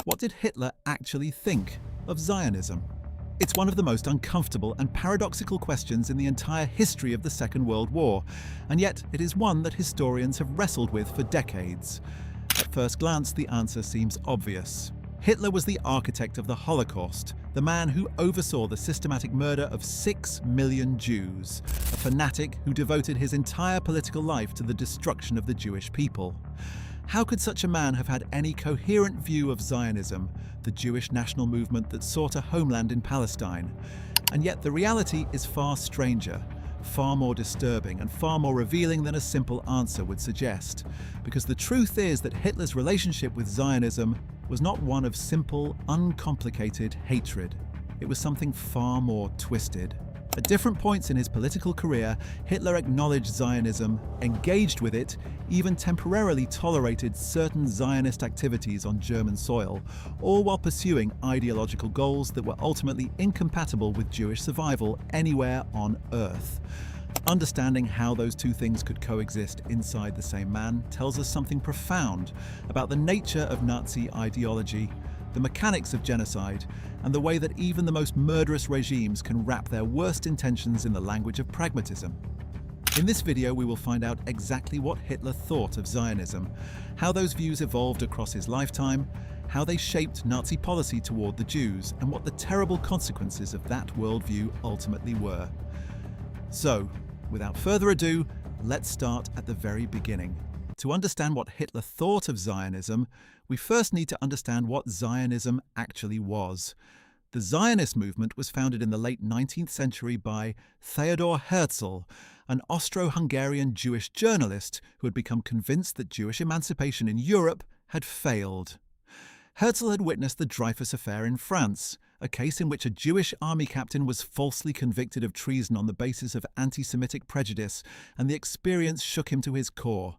What did Hitler actually think of Zionism? It's one of the most uncomfortable and paradoxical questions in the entire history of the Second World War, and yet it is one that historians have wrestled with for decades. At first glance, the answer seems obvious. Hitler was the architect of the Holocaust, the man who oversaw the systematic murder of 6 million Jews, a fanatic who devoted his entire political life to the destruction of the Jewish people. How could such a man have had any coherent view of Zionism, the Jewish national movement that sought a homeland in Palestine? And yet the reality is far stranger, far more disturbing and far more revealing than a simple answer would suggest. Because the truth is that Hitler's relationship with Zionism was not one of simple, uncomplicated hatred. It was something far more twisted. At different points in his political career, Hitler acknowledged Zionism, engaged with it, even temporarily tolerated certain Zionist activities on German soil, all while pursuing ideological goals that were ultimately incompatible with Jewish survival anywhere on Earth. Understanding how those two things could coexist inside the same man tells us something profound about the nature of Nazi ideology, the mechanics of genocide, and the way that even the most murderous regimes can wrap their worst intentions in the language of pragmatism. In this video, we will find out exactly what Hitler thought of Zionism, how those views evolved across his lifetime, how they shaped Nazi policy toward the Jews, and what the terrible consequences of that worldview ultimately were. So, without further ado, let's start at the very beginning. To understand what Hitler thought of Zionism, we first need to understand what Zionism actually was. The Zionist movement was founded in the late 19th century by Theodor Herzl, an Austro-Hungarian Jewish journalist who had become convinced that Jewish emancipation in Europe had failed. Herzl had witnessed the Dreyfus Affair in France, a case in which a Jewish army captain was falsely convicted of treason on the basis of anti-Semitic prejudice, and the experience shook him to his core.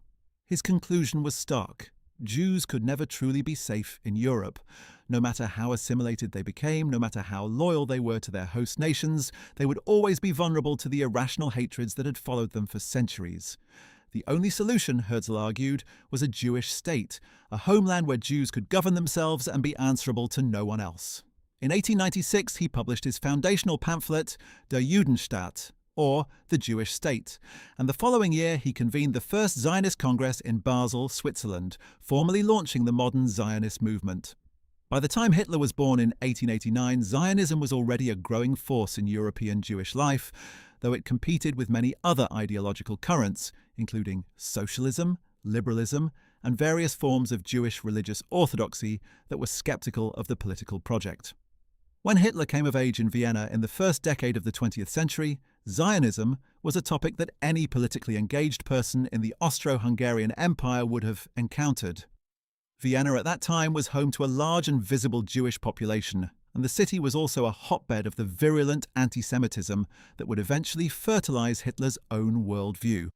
His conclusion was stark. Jews could never truly be safe in Europe. No matter how assimilated they became, no matter how loyal they were to their host nations, they would always be vulnerable to the irrational hatreds that had followed them for centuries. The only solution, Herzl argued, was a Jewish state, a homeland where Jews could govern themselves and be answerable to no one else. In 1896, he published his foundational pamphlet, Der Judenstaat, or the Jewish State, and the following year he convened the first Zionist Congress in Basel, Switzerland, formally launching the modern Zionist movement. By the time Hitler was born in 1889, Zionism was already a growing force in European Jewish life, though it competed with many other ideological currents, including socialism, liberalism, and various forms of Jewish religious orthodoxy that were skeptical of the political project. When Hitler came of age in Vienna in the first decade of the 20th century, Zionism was a topic that any politically engaged person in the Austro-Hungarian Empire would have encountered. Vienna at that time was home to a large and visible Jewish population, and the city was also a hotbed of the virulent anti-Semitism that would eventually fertilize Hitler's own worldview.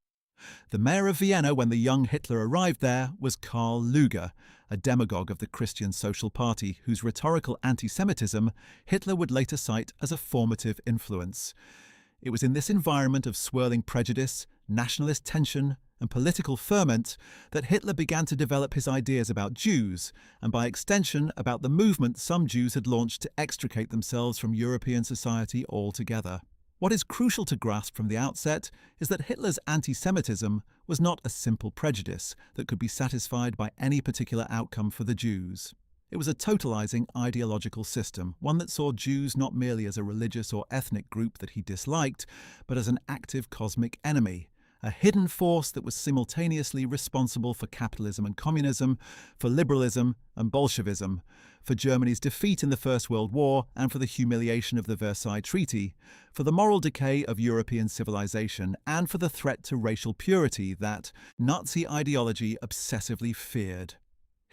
The mayor of Vienna when the young Hitler arrived there was Karl Lueger, a demagogue of the Christian Social Party whose rhetorical anti-Semitism Hitler would later cite as a formative influence. It was in this environment of swirling prejudice, nationalist tension, and political ferment that Hitler began to develop his ideas about Jews, and by extension about the movement some Jews had launched to extricate themselves from European society altogether. What is crucial to grasp from the outset is that Hitler's anti-Semitism was not a simple prejudice that could be satisfied by any particular outcome for the Jews. It was a totalizing ideological system, one that saw Jews not merely as a religious or ethnic group that he disliked, but as an active cosmic enemy, a hidden force that was simultaneously responsible for capitalism and communism, for liberalism and Bolshevism, for Germany's defeat in the First World War and for the humiliation of the Versailles Treaty, for the moral decay of European civilization, and for the threat to racial purity that Nazi ideology obsessively feared.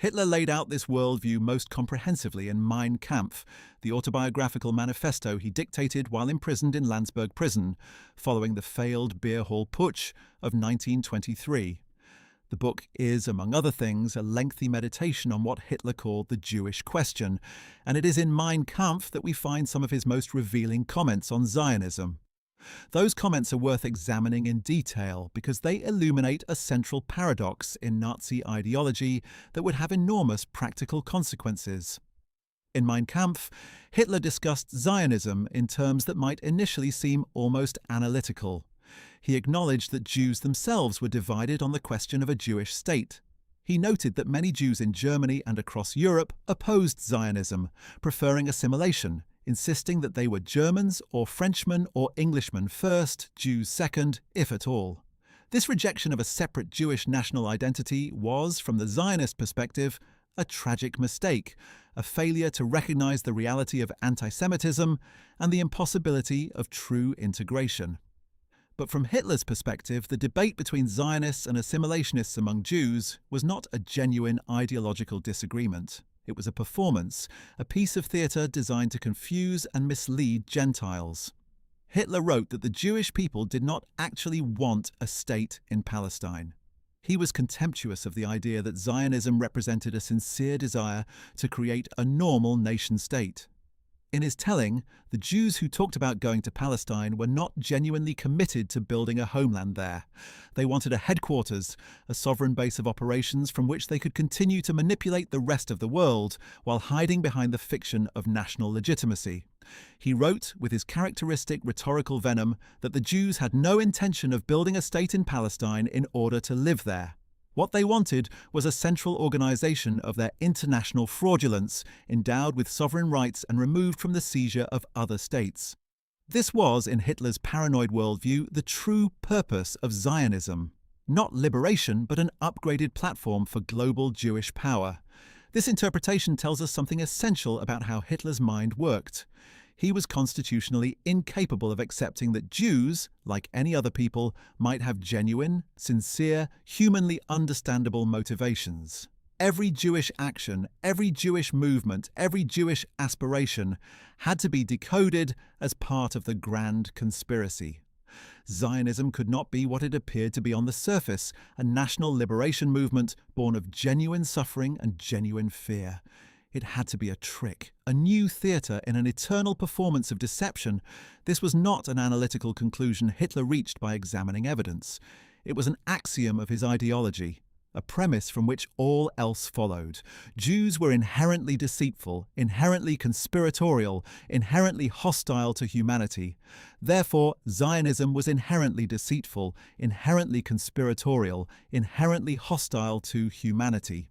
Hitler laid out this worldview most comprehensively in Mein Kampf, the autobiographical manifesto he dictated while imprisoned in Landsberg prison, following the failed beer hall putsch of 1923. The book is, among other things, a lengthy meditation on what Hitler called the Jewish question, and it is in Mein Kampf that we find some of his most revealing comments on Zionism. Those comments are worth examining in detail because they illuminate a central paradox in Nazi ideology that would have enormous practical consequences. In Mein Kampf, Hitler discussed Zionism in terms that might initially seem almost analytical. He acknowledged that Jews themselves were divided on the question of a Jewish state. He noted that many Jews in Germany and across Europe opposed Zionism, preferring assimilation, insisting that they were Germans or Frenchmen or Englishmen first, Jews second, if at all. This rejection of a separate Jewish national identity was, from the Zionist perspective, a tragic mistake, a failure to recognize the reality of anti-Semitism and the impossibility of true integration. But from Hitler's perspective, the debate between Zionists and assimilationists among Jews was not a genuine ideological disagreement. It was a performance, a piece of theatre designed to confuse and mislead Gentiles. Hitler wrote that the Jewish people did not actually want a state in Palestine. He was contemptuous of the idea that Zionism represented a sincere desire to create a normal nation-state. In his telling, the Jews who talked about going to Palestine were not genuinely committed to building a homeland there. They wanted a headquarters, a sovereign base of operations from which they could continue to manipulate the rest of the world while hiding behind the fiction of national legitimacy. He wrote, with his characteristic rhetorical venom, that the Jews had no intention of building a state in Palestine in order to live there. What they wanted was a central organization of their international fraudulence, endowed with sovereign rights and removed from the seizure of other states. This was, in Hitler's paranoid worldview, the true purpose of Zionism. Not liberation, but an upgraded platform for global Jewish power. This interpretation tells us something essential about how Hitler's mind worked. He was constitutionally incapable of accepting that Jews, like any other people, might have genuine, sincere, humanly understandable motivations. Every Jewish action, every Jewish movement, every Jewish aspiration had to be decoded as part of the grand conspiracy. Zionism could not be what it appeared to be on the surface, a national liberation movement born of genuine suffering and genuine fear. It had to be a trick, a new theatre in an eternal performance of deception. This was not an analytical conclusion Hitler reached by examining evidence. It was an axiom of his ideology, a premise from which all else followed. Jews were inherently deceitful, inherently conspiratorial, inherently hostile to humanity. Therefore, Zionism was inherently deceitful, inherently conspiratorial, inherently hostile to humanity.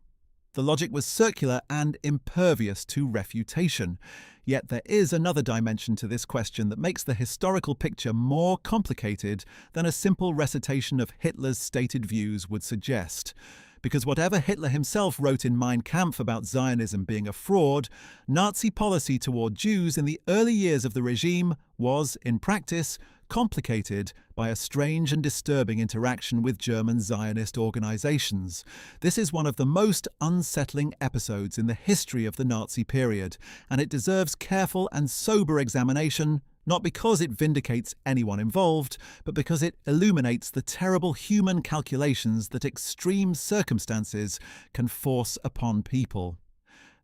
The logic was circular and impervious to refutation. Yet there is another dimension to this question that makes the historical picture more complicated than a simple recitation of Hitler's stated views would suggest. Because whatever Hitler himself wrote in Mein Kampf about Zionism being a fraud, Nazi policy toward Jews in the early years of the regime was, in practice, complicated by a strange and disturbing interaction with German Zionist organizations. This is one of the most unsettling episodes in the history of the Nazi period, and it deserves careful and sober examination, not because it vindicates anyone involved, but because it illuminates the terrible human calculations that extreme circumstances can force upon people.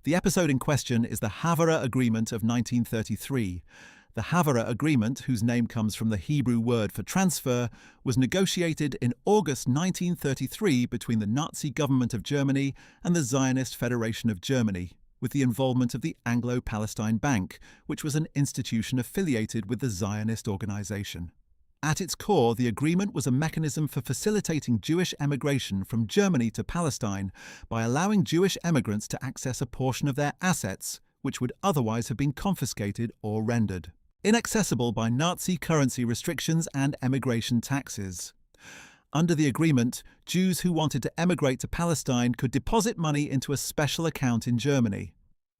The episode in question is the Havara Agreement of 1933. The Havara Agreement, whose name comes from the Hebrew word for transfer, was negotiated in August 1933 between the Nazi government of Germany and the Zionist Federation of Germany, with the involvement of the Anglo-Palestine Bank, which was an institution affiliated with the Zionist organization. At its core, the agreement was a mechanism for facilitating Jewish emigration from Germany to Palestine by allowing Jewish emigrants to access a portion of their assets, which would otherwise have been confiscated or rendered inaccessible by Nazi currency restrictions and emigration taxes. Under the agreement, Jews who wanted to emigrate to Palestine could deposit money into a special account in Germany.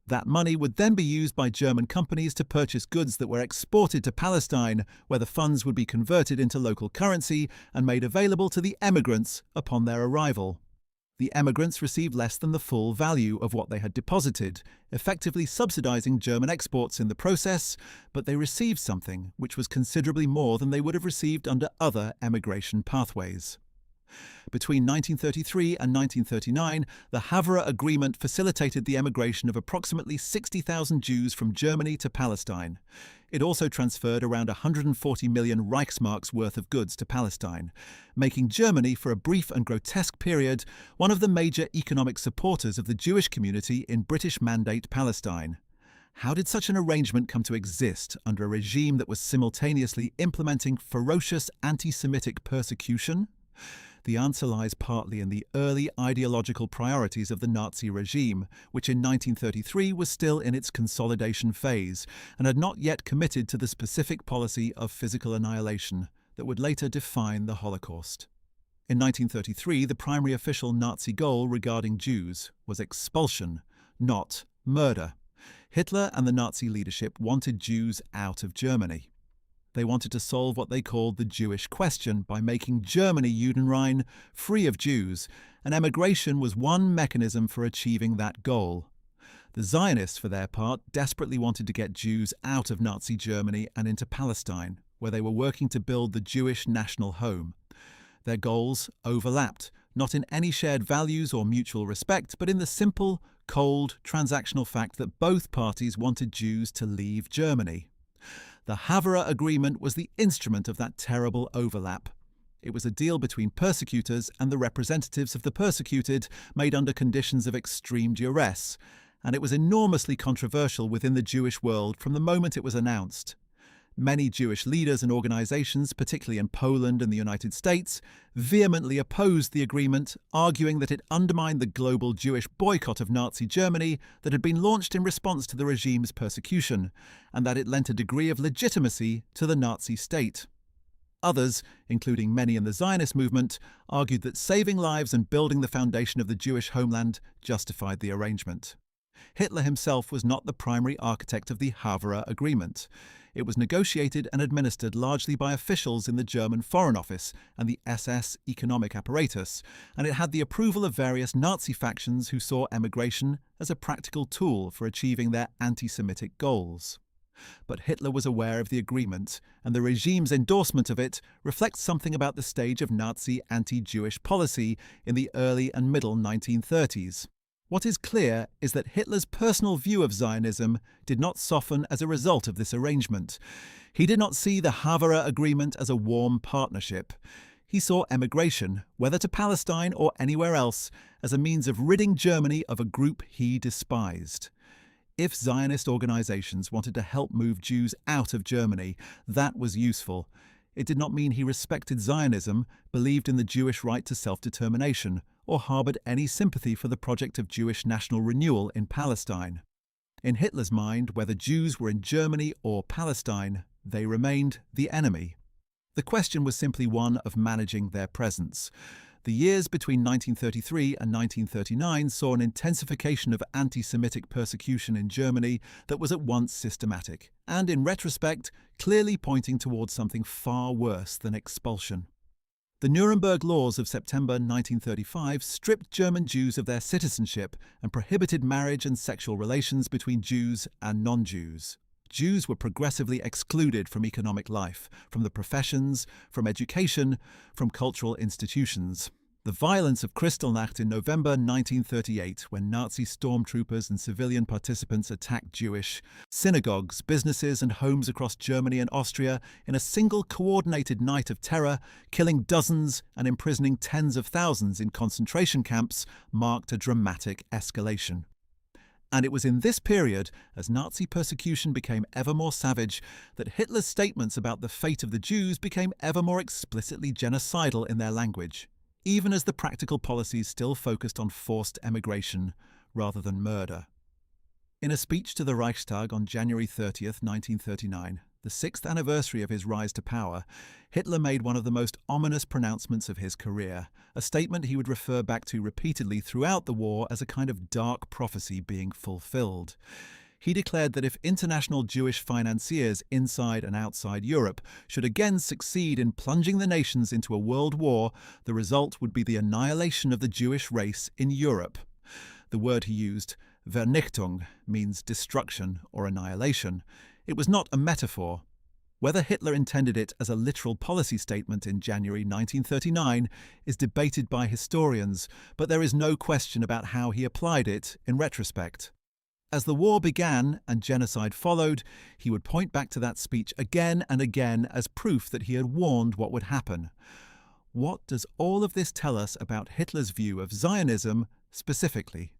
That money would then be used by German companies to purchase goods that were exported to Palestine, where the funds would be converted into local currency and made available to the emigrants upon their arrival. The emigrants received less than the full value of what they had deposited, effectively subsidizing German exports in the process, but they received something which was considerably more than they would have received under other emigration pathways. Between 1933 and 1939, the Havara Agreement facilitated the emigration of approximately 60,000 Jews from Germany to Palestine. It also transferred around 140 million Reichsmarks worth of goods to Palestine, making Germany, for a brief and grotesque period, one of the major economic supporters of the Jewish community in British Mandate Palestine. How did such an arrangement come to exist under a regime that was simultaneously implementing ferocious anti-Semitic persecution? The answer lies partly in the early ideological priorities of the Nazi regime, which in 1933 was still in its consolidation phase and had not yet committed to the specific policy of physical annihilation that would later define the Holocaust. In 1933, the primary official Nazi goal regarding Jews was expulsion, not murder. Hitler and the Nazi leadership wanted Jews out of Germany. They wanted to solve what they called the Jewish question by making Germany, Judenrein, free of Jews, and emigration was one mechanism for achieving that goal. The Zionists, for their part, desperately wanted to get Jews out of Nazi Germany and into Palestine, where they were working to build the Jewish national home. Their goals overlapped, not in any shared values or mutual respect, but in the simple, cold, transactional fact that both parties wanted Jews to leave Germany. The Havre Agreement was the instrument of that terrible overlap. It was a deal between persecutors and the representatives of the persecuted, made under conditions of extreme duress, and it was enormously controversial within the Jewish world from the moment it was announced. Many Jewish leaders and organizations, particularly in Poland and the United States, vehemently opposed the agreement, arguing that it undermined the global Jewish boycott of Nazi Germany that had been launched in response to the regime's persecution, and that it lent a degree of legitimacy to the Nazi state. Others, including many in the Zionist movement, argued that saving lives and building the foundation of the Jewish homeland justified the arrangement. Hitler himself was not the primary architect of the Havre Agreement. It was negotiated and administered largely by officials in the German Foreign Office and the SS economic apparatus, and it had the approval of various Nazi factions who saw emigration as a practical tool for achieving their anti-Semitic goals. But Hitler was aware of the agreement, and the regime's endorsement of it reflects something about the stage of Nazi anti-Jewish policy in the early and middle 1930s. What is clear is that Hitler's personal view of Zionism did not soften as a result of this arrangement. He did not see the Havre Agreement as a warm partnership. He saw emigration, whether to Palestine or anywhere else, as a means of ridding Germany of a group he despised. If Zionist organizations wanted to help move Jews out of Germany, that was useful. It did not mean he respected Zionism, believed in the Jewish right to self-determination, or harbored any sympathy for the project of Jewish national renewal in Palestine. In Hitler's mind, whether Jews were in Germany or Palestine, they remained the enemy. The question was simply one of managing their presence. The years between 1933 and 1939 saw an intensification of anti-Semitic persecution in Germany that was at once systematic, and in retrospect, clearly pointing towards something far worse than expulsion. The Nuremberg Laws of September 1935 stripped German Jews of their citizenship and prohibited marriage and sexual relations between Jews and non-Jews. Jews were progressively excluded from economic life, from the professions, from education, from cultural institutions. The violence of Kristallnacht in November 1938, when Nazi stormtroopers and civilian participants attacked Jewish synagogues, businesses and homes across Germany and Austria in a single coordinated night of terror, killing dozens and imprisoning tens of thousands in concentration camps, marked a dramatic escalation. And it was in this period, as Nazi persecution became ever more savage, that Hitler's statements about the fate of the Jews became ever more explicitly genocidal in their language, even as the practical policies still focused on forced emigration rather than murder. In a speech to the Reichstag on January 30th, 1939, the 6th anniversary of his rise to power, Hitler made one of the most ominous pronouncements of his career, a statement he would refer back to repeatedly throughout the war as a kind of dark prophecy being fulfilled. He declared that if international Jewish financiers inside and outside Europe should again succeed in plunging the nations into a world war, the result would be the annihilation of the Jewish race in Europe. The word he used, Vernichtung, means destruction or annihilation. It was not a metaphor. Whether Hitler intended it as a literal policy statement in January 1939 is debated by historians, but there is no question about how he applied it in retrospect. As the war began and genocide followed, he would point back to that speech again and again as proof that he had warned what would happen. What does all of this tell us about Hitler's view of Zionism specifically?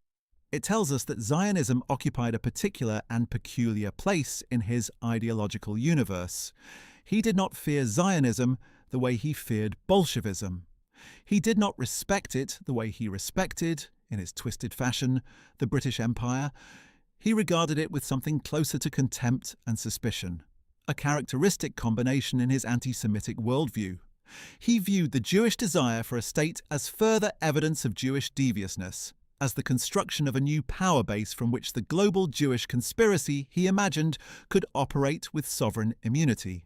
It tells us that Zionism occupied a particular and peculiar place in his ideological universe. He did not fear Zionism the way he feared Bolshevism. He did not respect it the way he respected, in his twisted fashion, the British Empire. He regarded it with something closer to contempt and suspicion, a characteristic combination in his anti-Semitic worldview. He viewed the Jewish desire for a state as further evidence of Jewish deviousness, as the construction of a new power base from which the global Jewish conspiracy, he imagined, could operate with sovereign immunity.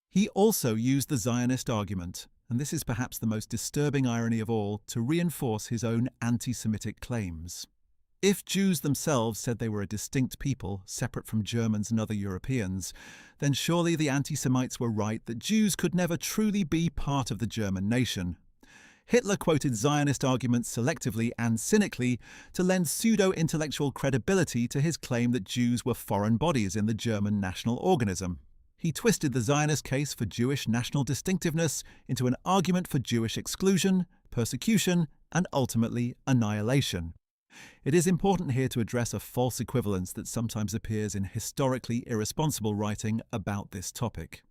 He also used the Zionist argument, and this is perhaps the most disturbing irony of all, to reinforce his own anti-Semitic claims. If Jews themselves said they were a distinct people, separate from Germans and other Europeans, then surely the anti-Semites were right that Jews could never truly be part of the German nation. Hitler quoted Zionist arguments selectively and cynically to lend pseudo-intellectual credibility to his claim that Jews were foreign bodies in the German national organism. He twisted the Zionist case for Jewish national distinctiveness into an argument for Jewish exclusion, persecution, and ultimately annihilation. It is important here to address a false equivalence that sometimes appears in historically irresponsible writing about this topic.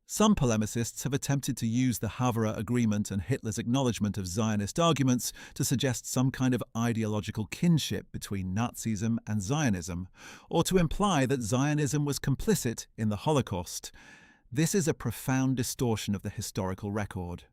Some polemicists have attempted to use the Havara Agreement and Hitler's acknowledgement of Zionist arguments to suggest some kind of ideological kinship between Nazism and Zionism, or to imply that Zionism was complicit in the Holocaust. This is a profound distortion of the historical record.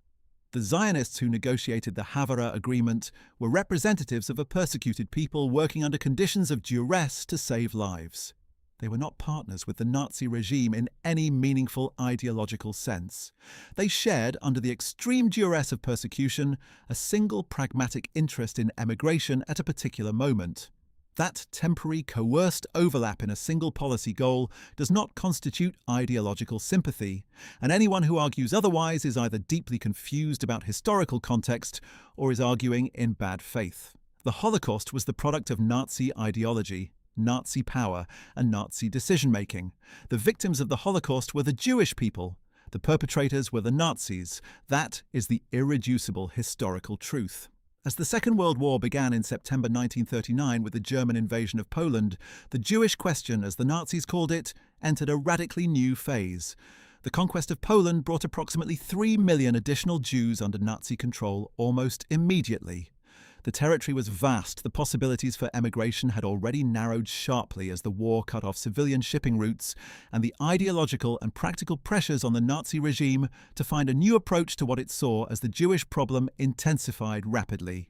The Zionists who negotiated the Havara Agreement were representatives of a persecuted people working under conditions of duress to save lives. They were not partners with the Nazi regime in any meaningful ideological sense. They shared, under the extreme duress of persecution, a single pragmatic interest in emigration at a particular moment. That temporary, coerced overlap in a single policy goal does not constitute ideological sympathy, and anyone who argues otherwise is either deeply confused about historical context or is arguing in bad faith. The Holocaust was the product of Nazi ideology, Nazi power, and Nazi decision-making. The victims of the Holocaust were the Jewish people. The perpetrators were the Nazis. That is the irreducible historical truth. As the Second World War began in September 1939 with the German invasion of Poland, the Jewish question, as the Nazis called it, entered a radically new phase. The conquest of Poland brought approximately 3 million additional Jews under Nazi control almost immediately. The territory was vast, the possibilities for emigration had already narrowed sharply as the war cut off civilian shipping routes, and the ideological and practical pressures on the Nazi regime to find a new approach to what it saw as the Jewish problem intensified rapidly.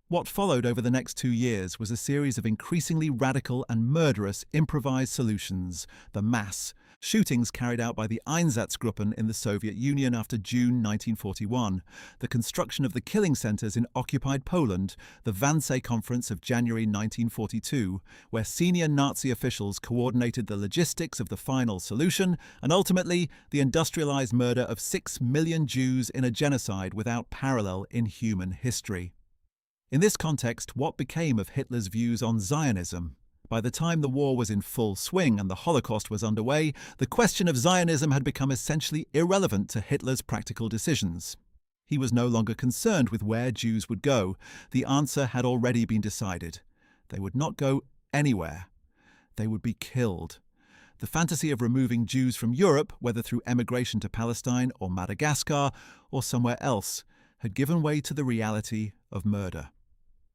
What followed over the next 2 years was a series of increasingly radical and murderous improvised solutions, the mass shootings carried out by the Einsatzgruppen in the Soviet Union after June 1941, the construction of the killing centers in occupied Poland, the Wannsee Conference of January 1942, where senior Nazi officials coordinated the logistics of the final solution, and ultimately the industrialized murder of 6 million Jews in a genocide without parallel in human history. In this context, what became of Hitler's views on Zionism? By the time the war was in full swing and the Holocaust was underway, the question of Zionism had become essentially irrelevant to Hitler's practical decisions. He was no longer concerned with where Jews would go. The answer had already been decided. They would not go anywhere. They would be killed. The fantasy of removing Jews from Europe, whether through emigration to Palestine or Madagascar or somewhere else, had given way to the reality of murder.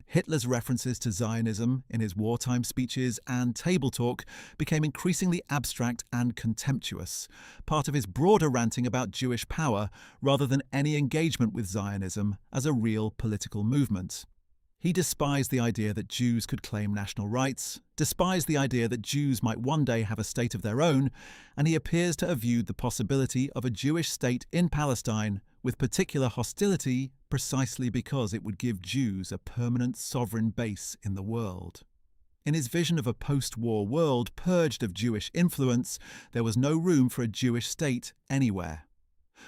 Hitler's references to Zionism in his wartime speeches and table talk became increasingly abstract and contemptuous, part of his broader ranting about Jewish power rather than any engagement with Zionism as a real political movement. He despised the idea that Jews could claim national rights, despised the idea that Jews might one day have a state of their own, and he appears to have viewed the possibility of a Jewish state in Palestine with particular hostility precisely because it would give Jews a permanent sovereign base in the world. In his vision of a post-war world purged of Jewish influence, there was no room for a Jewish state anywhere.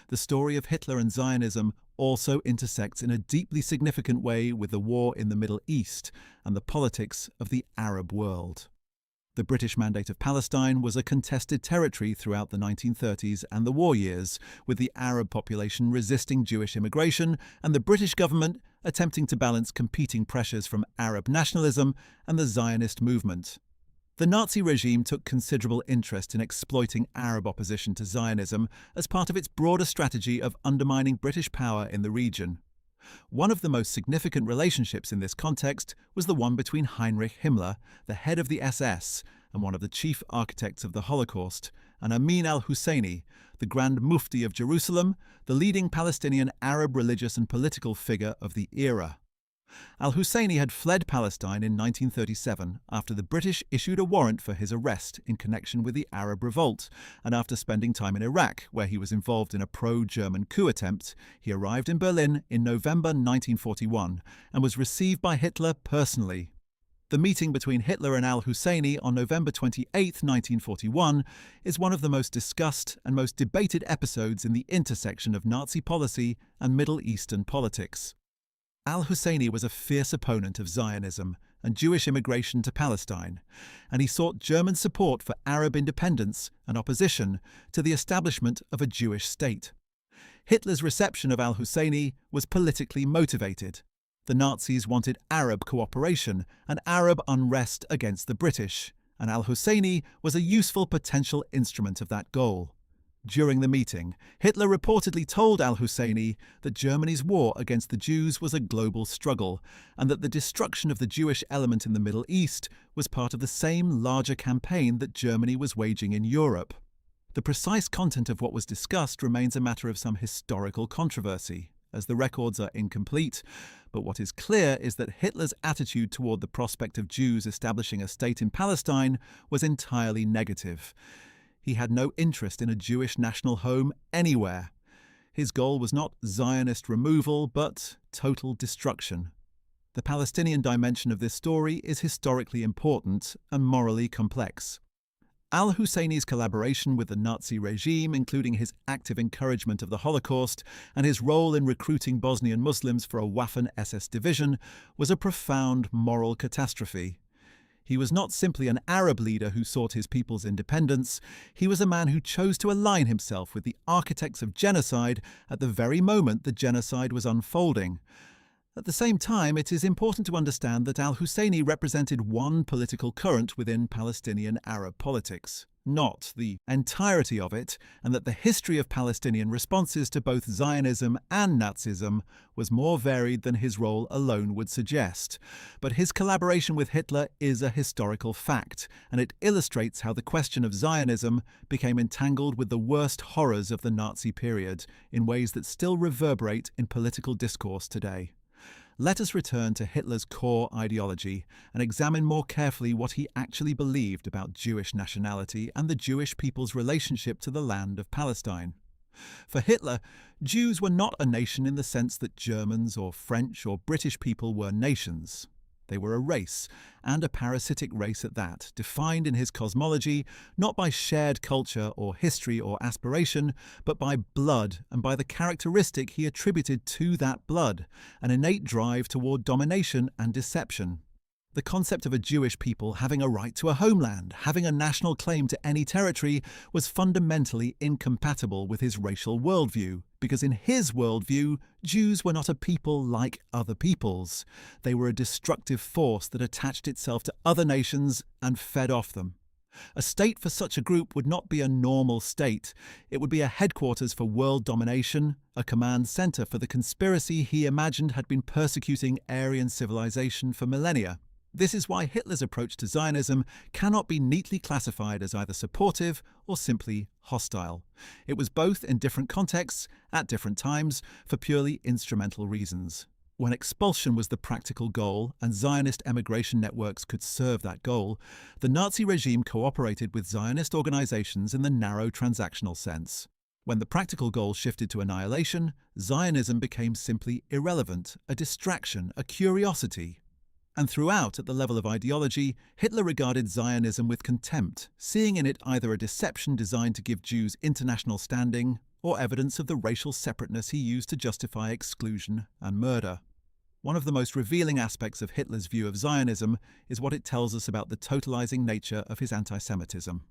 The story of Hitler and Zionism also intersects in a deeply significant way with the war in the Middle East and the politics of the Arab world. The British Mandate of Palestine was a contested territory throughout the 1930s and the war years, with the Arab population resisting Jewish immigration and the British government attempting to balance competing pressures from Arab nationalism and the Zionist movement. The Nazi regime took considerable interest in exploiting Arab opposition to Zionism as part of its broader strategy of undermining British power in the region. One of the most significant relationships in this context was the one between Heinrich Himmler, the head of the SS and one of the chief architects of the Holocaust, and Amin al-Husseini, the Grand Mufti of Jerusalem, the leading Palestinian Arab religious and political figure of the era. Al-Husseini had fled Palestine in 1937 after the British issued a warrant for his arrest in connection with the Arab Revolt, and after spending time in Iraq, where he was involved in a pro-German coup attempt. He arrived in Berlin in November 1941 and was received by Hitler personally. The meeting between Hitler and al-Husseini on November 28, 1941, is one of the most discussed and most debated episodes in the intersection of Nazi policy and Middle Eastern politics. Al-Husseini was a fierce opponent of Zionism and Jewish immigration to Palestine, and he sought German support for Arab independence and opposition to the establishment of a Jewish state. Hitler's reception of al-Husseini was politically motivated. The Nazis wanted Arab cooperation and Arab unrest against the British, and al-Husseini was a useful potential instrument of that goal. During the meeting, Hitler reportedly told al-Husseini that Germany's war against the Jews was a global struggle, and that the destruction of the Jewish element in the Middle East was part of the same larger campaign that Germany was waging in Europe. The precise content of what was discussed remains a matter of some historical controversy, as the records are incomplete, but what is clear is that Hitler's attitude toward the prospect of Jews establishing a state in Palestine was entirely negative. He had no interest in a Jewish national home anywhere. His goal was not Zionist removal, but total destruction. The Palestinian dimension of this story is historically important and morally complex. Al-Husseini's collaboration with the Nazi regime, including his active encouragement of the Holocaust and his role in recruiting Bosnian Muslims for a Waffen-SS division, was a profound moral catastrophe. He was not simply an Arab leader who sought his people's independence, he was a man who chose to align himself with the architects of genocide at the very moment the genocide was unfolding. At the same time, it is important to understand that al-Husseini represented one political current within Palestinian Arab politics, not the entirety of it, and that the history of Palestinian responses to both Zionism and Nazism was more varied than his role alone would suggest. But his collaboration with Hitler is a historical fact, and it illustrates how the question of Zionism became entangled with the worst horrors of the Nazi period in ways that still reverberate in political discourse today. Let us return to Hitler's core ideology and examine more carefully what he actually believed about Jewish nationality and the Jewish people's relationship to the land of Palestine. For Hitler, Jews were not a nation in the sense that Germans or French or British people were nations. They were a race, and a parasitic race at that, defined in his cosmology not by shared culture or history or aspiration, but by blood and by the characteristic he attributed to that blood, an innate drive toward domination and deception. The concept of a Jewish people having a right to a homeland, having a national claim to any territory, was fundamentally incompatible with his racial worldview, because in his worldview, Jews were not a people like other peoples. They were a destructive force that attached itself to other nations and fed off them. A state for such a group would not be a normal state. It would be a headquarters for world domination, a command center for the conspiracy he imagined had been persecuting Aryan civilization for millennia. This is why Hitler's approach to Zionism cannot be neatly classified as either supportive or simply hostile. It was both in different contexts, at different times, for purely instrumental reasons. When expulsion was the practical goal and Zionist emigration networks could serve that goal, the Nazi regime cooperated with Zionist organizations in the narrow transactional sense. When the practical goal shifted to annihilation, Zionism became simply irrelevant, a distraction, a curiosity. And throughout, at the level of ideology, Hitler regarded Zionism with contempt, seeing in it either a deception designed to give Jews international standing or evidence of the racial separateness he used to justify exclusion and murder. One of the most revealing aspects of Hitler's view of Zionism is what it tells us about the totalizing nature of his anti-Semitism.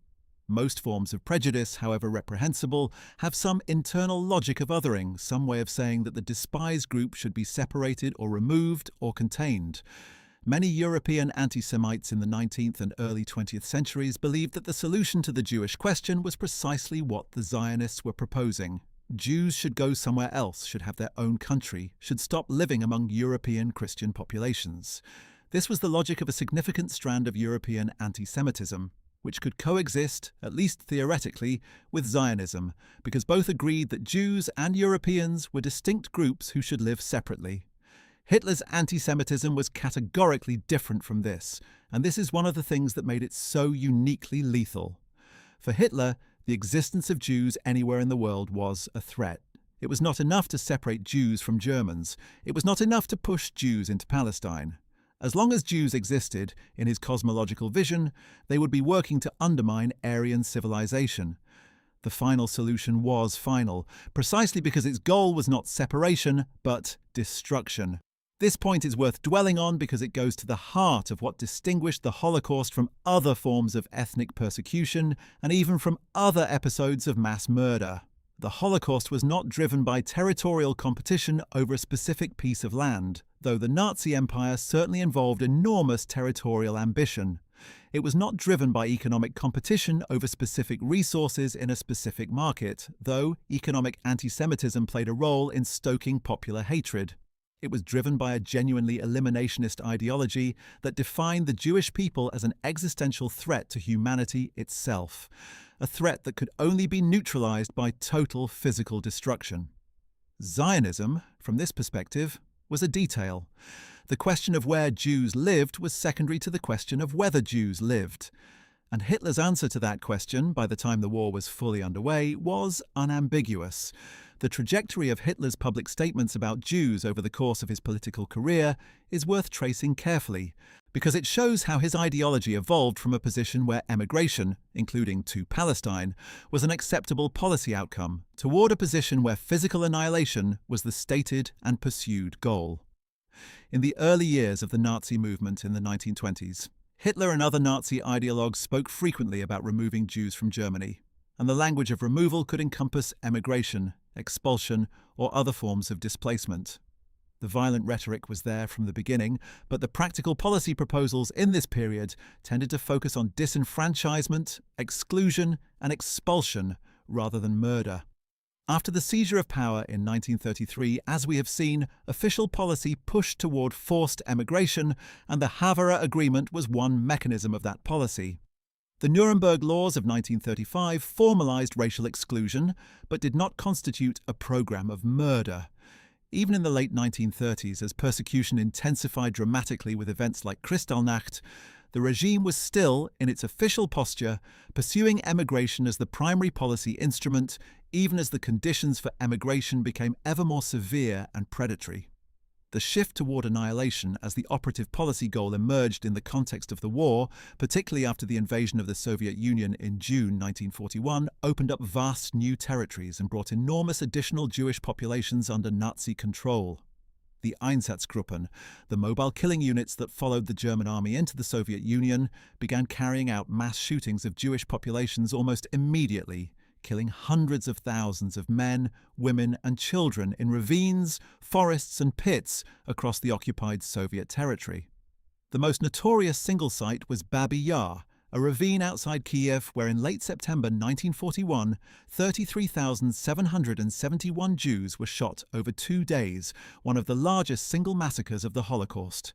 Most forms of prejudice, however reprehensible, have some internal logic of othering, some way of saying that the despised group should be separated or removed or contained. Many European anti-Semites in the 19th and early 20th centuries believed that the solution to the Jewish question was precisely what the Zionists were proposing. Jews should go somewhere else, should have their own country, should stop living among European Christian populations. This was the logic of a significant strand of European anti-Semitism, which could coexist, at least theoretically, with Zionism, because both agreed that Jews and Europeans were distinct groups who should live separately. Hitler's anti-Semitism was categorically different from this, and this is one of the things that made it so uniquely lethal. For Hitler, the existence of Jews anywhere in the world was a threat. It was not enough to separate Jews from Germans. It was not enough to push Jews into Palestine. As long as Jews existed, in his cosmological vision, they would be working to undermine Aryan civilization. The final solution was final, precisely because its goal was not separation, but destruction. This point is worth dwelling on because it goes to the heart of what distinguished the Holocaust from other forms of ethnic persecution and even from other episodes of mass murder. The Holocaust was not driven by territorial competition over a specific piece of land, though the Nazi Empire certainly involved enormous territorial ambition. It was not driven by economic competition over specific resources in a specific market, though economic anti-Semitism played a role in stoking popular hatred. It was driven by a genuinely eliminationist ideology that defined the Jewish people as an existential threat to humanity itself, a threat that could only be neutralized by total physical destruction. Zionism, from this perspective, was a detail. The question of where Jews lived was secondary to the question of whether Jews lived. And Hitler's answer to that question, by the time the war was fully underway, was unambiguous. The trajectory of Hitler's public statements about Jews over the course of his political career is worth tracing carefully, because it shows how his ideology evolved from a position where emigration, including to Palestine, was an acceptable policy outcome, toward a position where physical annihilation was the stated and pursued goal. In the early years of the Nazi movement in the 1920s, Hitler and other Nazi ideologues spoke frequently about removing Jews from Germany, and the language of removal could encompass emigration, expulsion, or other forms of displacement. The violent rhetoric was there from the beginning, but the practical policy proposals in this period tended to focus on disenfranchisement, exclusion, and expulsion rather than murder. After the seizure of power in 1933, as we have seen, official policy pushed toward forced emigration, and the Havara Agreement was one mechanism of that policy. The Nuremberg Laws of 1935 formalized racial exclusion, but did not constitute a program of murder. Even in the late 1930s, as persecution intensified dramatically with events like Kristallnacht, the regime was still, in its official posture, pursuing emigration as the primary policy instrument, even as the conditions for emigration became ever more severe and predatory. The shift toward annihilation as the operative policy goal emerged in the context of the war, particularly after the invasion of the Soviet Union in June 1941, opened up vast new territories and brought enormous additional Jewish populations under Nazi control. The Einsatzgruppen, the mobile killing units that followed the German army into the Soviet Union, began carrying out mass shootings of Jewish populations almost immediately, killing hundreds of thousands of men, women, and children in ravines, forests, and pits across the occupied Soviet territory. The most notorious single site was Babi Yar, a ravine outside Kiev where in late September 1941, 33,771 Jews were shot over 2 days, one of the largest single massacres of the Holocaust.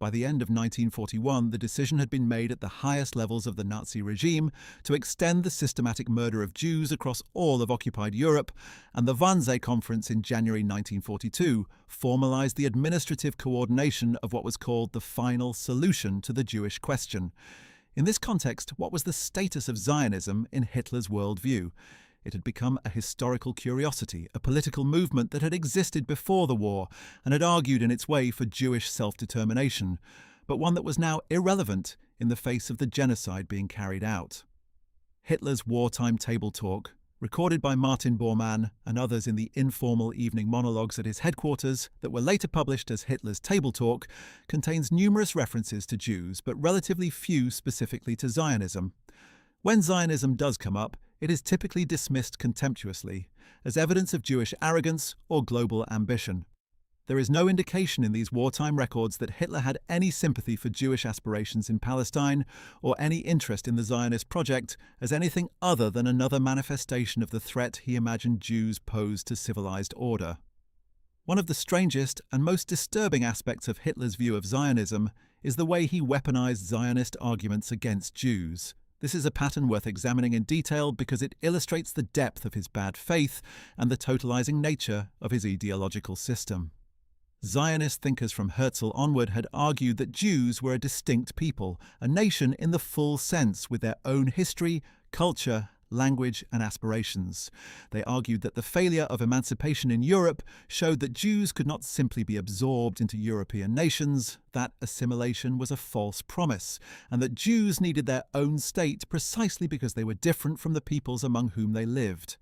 By the end of 1941, the decision had been made at the highest levels of the Nazi regime to extend the systematic murder of Jews across all of occupied Europe, and the Wannsee Conference in January 1942 formalized the administrative coordination of what was called the final solution to the Jewish question. In this context, what was the status of Zionism in Hitler's worldview? It had become a historical curiosity, a political movement that had existed before the war and had argued in its way for Jewish self-determination, but one that was now irrelevant in the face of the genocide being carried out. Hitler's wartime table talk, recorded by Martin Bormann and others in the informal evening monologues at his headquarters that were later published as Hitler's Table Talk, contains numerous references to Jews, but relatively few specifically to Zionism. When Zionism does come up, it is typically dismissed contemptuously, as evidence of Jewish arrogance or global ambition. There is no indication in these wartime records that Hitler had any sympathy for Jewish aspirations in Palestine or any interest in the Zionist project as anything other than another manifestation of the threat he imagined Jews posed to civilized order. One of the strangest and most disturbing aspects of Hitler's view of Zionism is the way he weaponized Zionist arguments against Jews. This is a pattern worth examining in detail because it illustrates the depth of his bad faith and the totalizing nature of his ideological system. Zionist thinkers from Herzl onward had argued that Jews were a distinct people, a nation in the full sense, with their own history, culture, language, and aspirations. They argued that the failure of emancipation in Europe showed that Jews could not simply be absorbed into European nations, that assimilation was a false promise, and that Jews needed their own state precisely because they were different from the peoples among whom they lived.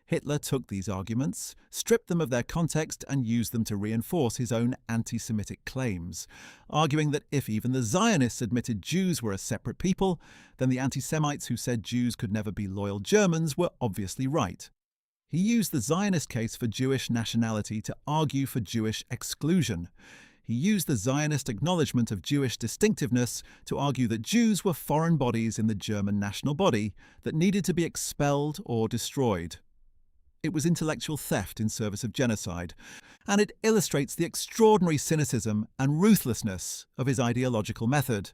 Hitler took these arguments, stripped them of their context, and used them to reinforce his own anti-Semitic claims, arguing that if even the Zionists admitted Jews were a separate people, then the anti-Semites who said Jews could never be loyal Germans were obviously right. He used the Zionist case for Jewish nationality to argue for Jewish exclusion. He used the Zionist acknowledgement of Jewish distinctiveness to argue that Jews were foreign bodies in the German national body that needed to be expelled or destroyed. It was intellectual theft in service of genocide, and it illustrates the extraordinary cynicism and ruthlessness of his ideological method.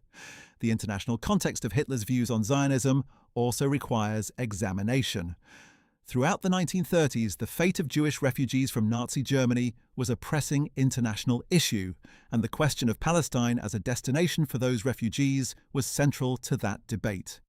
The international context of Hitler's views on Zionism also requires examination. Throughout the 1930s, the fate of Jewish refugees from Nazi Germany was a pressing international issue, and the question of Palestine as a destination for those refugees was central to that debate.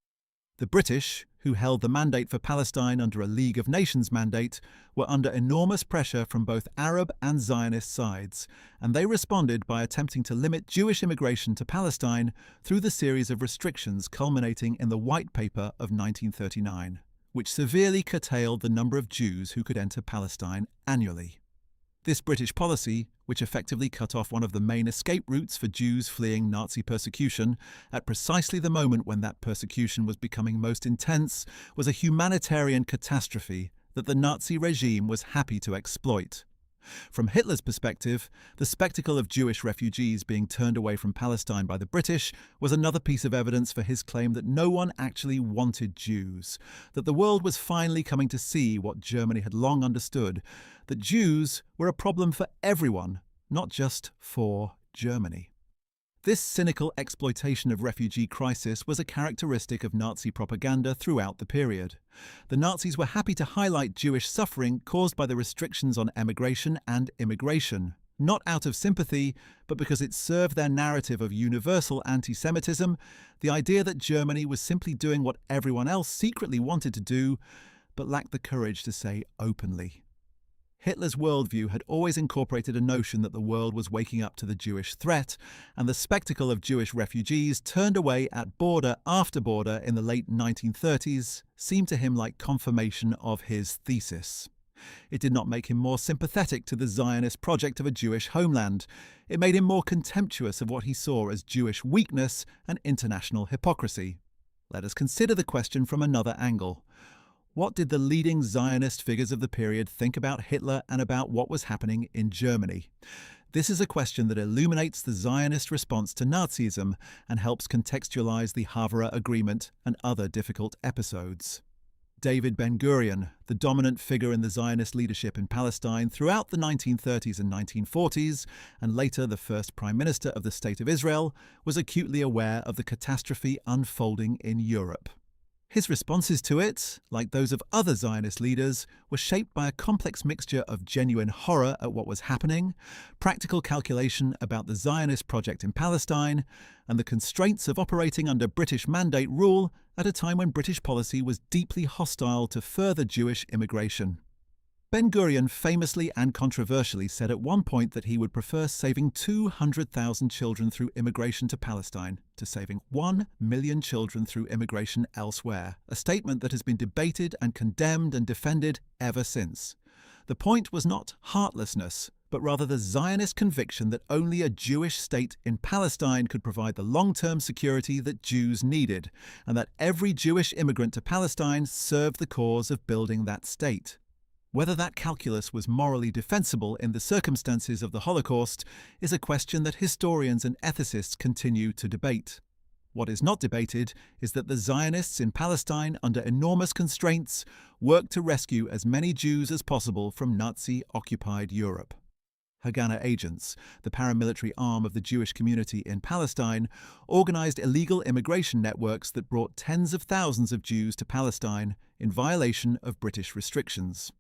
The British, who held the mandate for Palestine under a League of Nations mandate, were under enormous pressure from both Arab and Zionist sides, and they responded by attempting to limit Jewish immigration to Palestine through the series of restrictions culminating in the White Paper of 1939, which severely curtailed the number of Jews who could enter Palestine annually. This British policy, which effectively cut off one of the main escape routes for Jews fleeing Nazi persecution, at precisely the moment when that persecution was becoming most intense, was a humanitarian catastrophe that the Nazi regime was happy to exploit. From Hitler's perspective, the spectacle of Jewish refugees being turned away from Palestine by the British was another piece of evidence for his claim that no one actually wanted Jews, that the world was finally coming to see what Germany had long understood, that Jews were a problem for everyone, not just for Germany. This cynical exploitation of refugee crisis was a characteristic of Nazi propaganda throughout the period. The Nazis were happy to highlight Jewish suffering caused by the restrictions on emigration and immigration, not out of sympathy, but because it served their narrative of universal anti-Semitism, the idea that Germany was simply doing what everyone else secretly wanted to do, but lacked the courage to say openly. Hitler's worldview had always incorporated a notion that the world was waking up to the Jewish threat, and the spectacle of Jewish refugees turned away at border after border in the late 1930s seemed to him like confirmation of his thesis. It did not make him more sympathetic to the Zionist project of a Jewish homeland. It made him more contemptuous of what he saw as Jewish weakness and international hypocrisy. Let us consider the question from another angle. What did the leading Zionist figures of the period think about Hitler and about what was happening in Germany? This is a question that illuminates the Zionist response to Nazism and helps contextualize the Havre Agreement and other difficult episodes. David Ben-Gurion, the dominant figure in the Zionist leadership in Palestine throughout the 1930s and 1940s, and later the first Prime Minister of the State of Israel, was acutely aware of the catastrophe unfolding in Europe. His responses to it, like those of other Zionist leaders, were shaped by a complex mixture of genuine horror at what was happening, practical calculation about the Zionist project in Palestine, and the constraints of operating under British mandate rule at a time when British policy was deeply hostile to further Jewish immigration. Ben-Gurion famously and controversially said at one point that he would prefer saving 200,000 children through immigration to Palestine to saving 1 million children through immigration elsewhere, a statement that has been debated and condemned and defended ever since. The point was not heartlessness, but rather the Zionist conviction that only a Jewish state in Palestine could provide the long-term security that Jews needed, and that every Jewish immigrant to Palestine served the cause of building that state. Whether that calculus was morally defensible in the circumstances of the Holocaust is a question that historians and ethicists continue to debate. What is not debated is that the Zionists in Palestine, under enormous constraints, worked to rescue as many Jews as possible from Nazi-occupied Europe. Haganah agents, the paramilitary arm of the Jewish community in Palestine, organized illegal immigration networks that brought tens of thousands of Jews to Palestine in violation of British restrictions.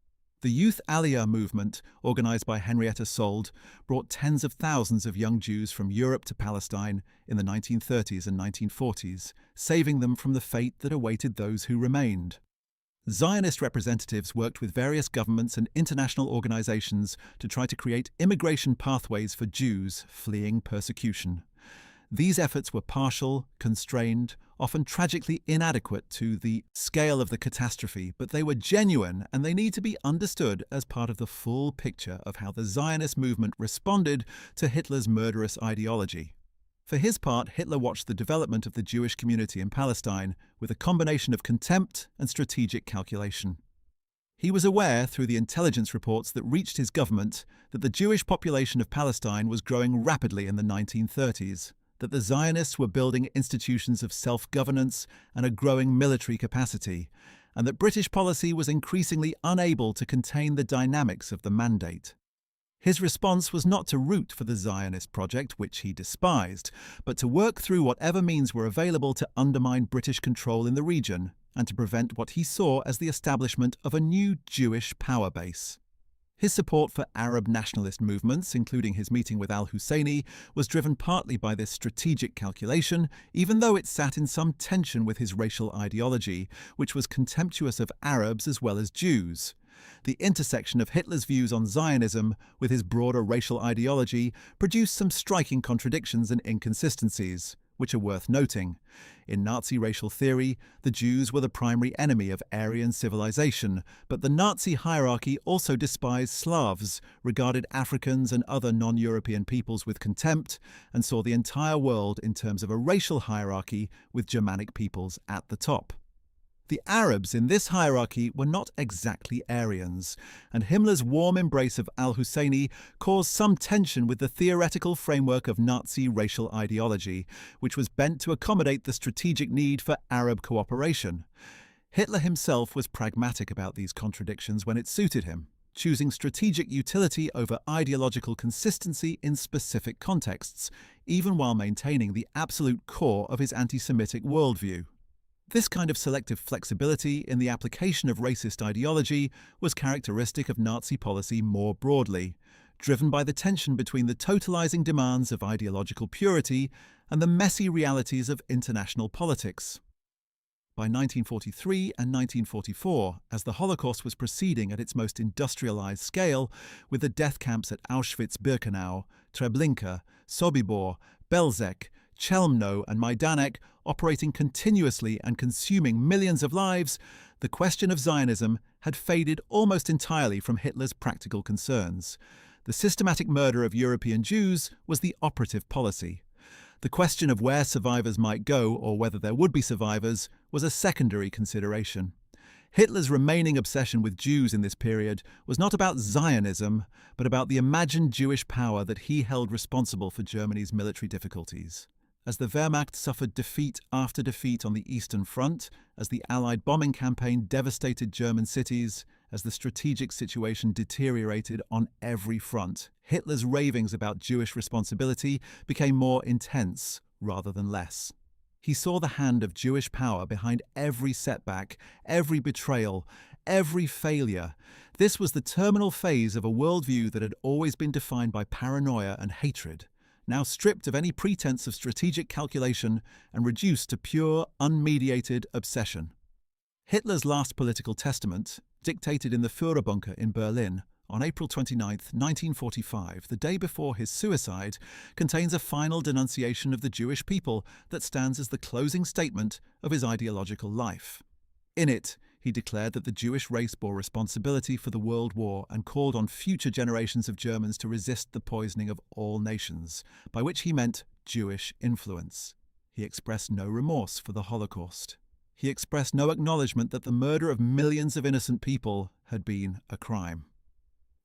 The Youth Aliyah movement, organized by Henrietta Sold, brought tens of thousands of young Jews from Europe to Palestine in the 1930s and 1940s, saving them from the fate that awaited those who remained. Zionist representatives worked with various governments and international organizations to try to create immigration pathways for Jews fleeing persecution. These efforts were partial, constrained, often tragically inadequate to the scale of the catastrophe, but they were genuine and they need to be understood as part of the full picture of how the Zionist movement responded to Hitler's murderous ideology. For his part, Hitler watched the development of the Jewish community in Palestine with a combination of contempt and strategic calculation. He was aware, through the intelligence reports that reached his government, that the Jewish population of Palestine was growing rapidly in the 1930s, that the Zionists were building institutions of self-governance and a growing military capacity, and that British policy was increasingly unable to contain the dynamics of the mandate. His response was not to root for the Zionist project, which he despised, but to work through whatever means were available to undermine British control in the region and to prevent what he saw as the establishment of a new Jewish power base. His support for Arab nationalist movements, including his meeting with al-Husseini, was driven partly by this strategic calculation, even though it sat in some tension with his racial ideology, which was contemptuous of Arabs as well as Jews. The intersection of Hitler's views on Zionism with his broader racial ideology produced some striking contradictions and inconsistencies, which are worth noting. In Nazi racial theory, the Jews were the primary enemy of Aryan civilization, but the Nazi hierarchy also despised Slavs, regarded Africans and other non-European peoples with contempt, and saw the entire world in terms of a racial hierarchy with Germanic peoples at the top. The Arabs in this hierarchy were not exactly Aryans, and Himmler's warm embrace of al-Husseini caused some tension with the theoretical framework of Nazi racial ideology, which was bent to accommodate the strategic need for Arab cooperation. Hitler himself was pragmatic about these contradictions when it suited him, choosing strategic utility over ideological consistency in specific contexts, even while maintaining the absolute core of his anti-Semitic worldview. This kind of selective flexibility in the application of racist ideology was characteristic of Nazi policy more broadly, driven by the tension between the totalizing demands of ideological purity and the messy realities of international politics. By 1943 and 1944, as the Holocaust was proceeding at its most industrialized scale, with the death camps at Auschwitz-Birkenau, Treblinka, Sobibor, Belzec, Chelmno and Majdanek operating continuously and consuming millions of lives, the question of Zionism had faded almost entirely from Hitler's practical concerns. The systematic murder of European Jews was the operative policy. The question of where survivors might go or whether there would be survivors was a secondary consideration. Hitler's remaining obsession with Jews in this period was not about Zionism, but about the imagined Jewish power that he held responsible for Germany's military difficulties. As the Wehrmacht suffered defeat after defeat on the Eastern Front, as the Allied bombing campaign devastated German cities, as the strategic situation deteriorated on every front, Hitler's ravings about Jewish responsibility became more intense rather than less. He saw the hand of Jewish power behind every setback, every betrayal, every failure. This was the terminal phase of a worldview that had always been defined by paranoia and hatred, now stripped of any pretense of strategic calculation and reduced to pure, unmediated obsession. Hitler's last political testament, dictated in the Führerbunker in Berlin on April 29, 1945, the day before his suicide, contains a final denunciation of the Jewish people that stands as the closing statement of his ideological life. In it, He declared that the Jewish race bore responsibility for the World War and called on future generations of Germans to resist the poisoning of all nations, by which he meant Jewish influence. He expressed no remorse for the Holocaust. He expressed no acknowledgement that the murder of millions of innocent people had been a crime.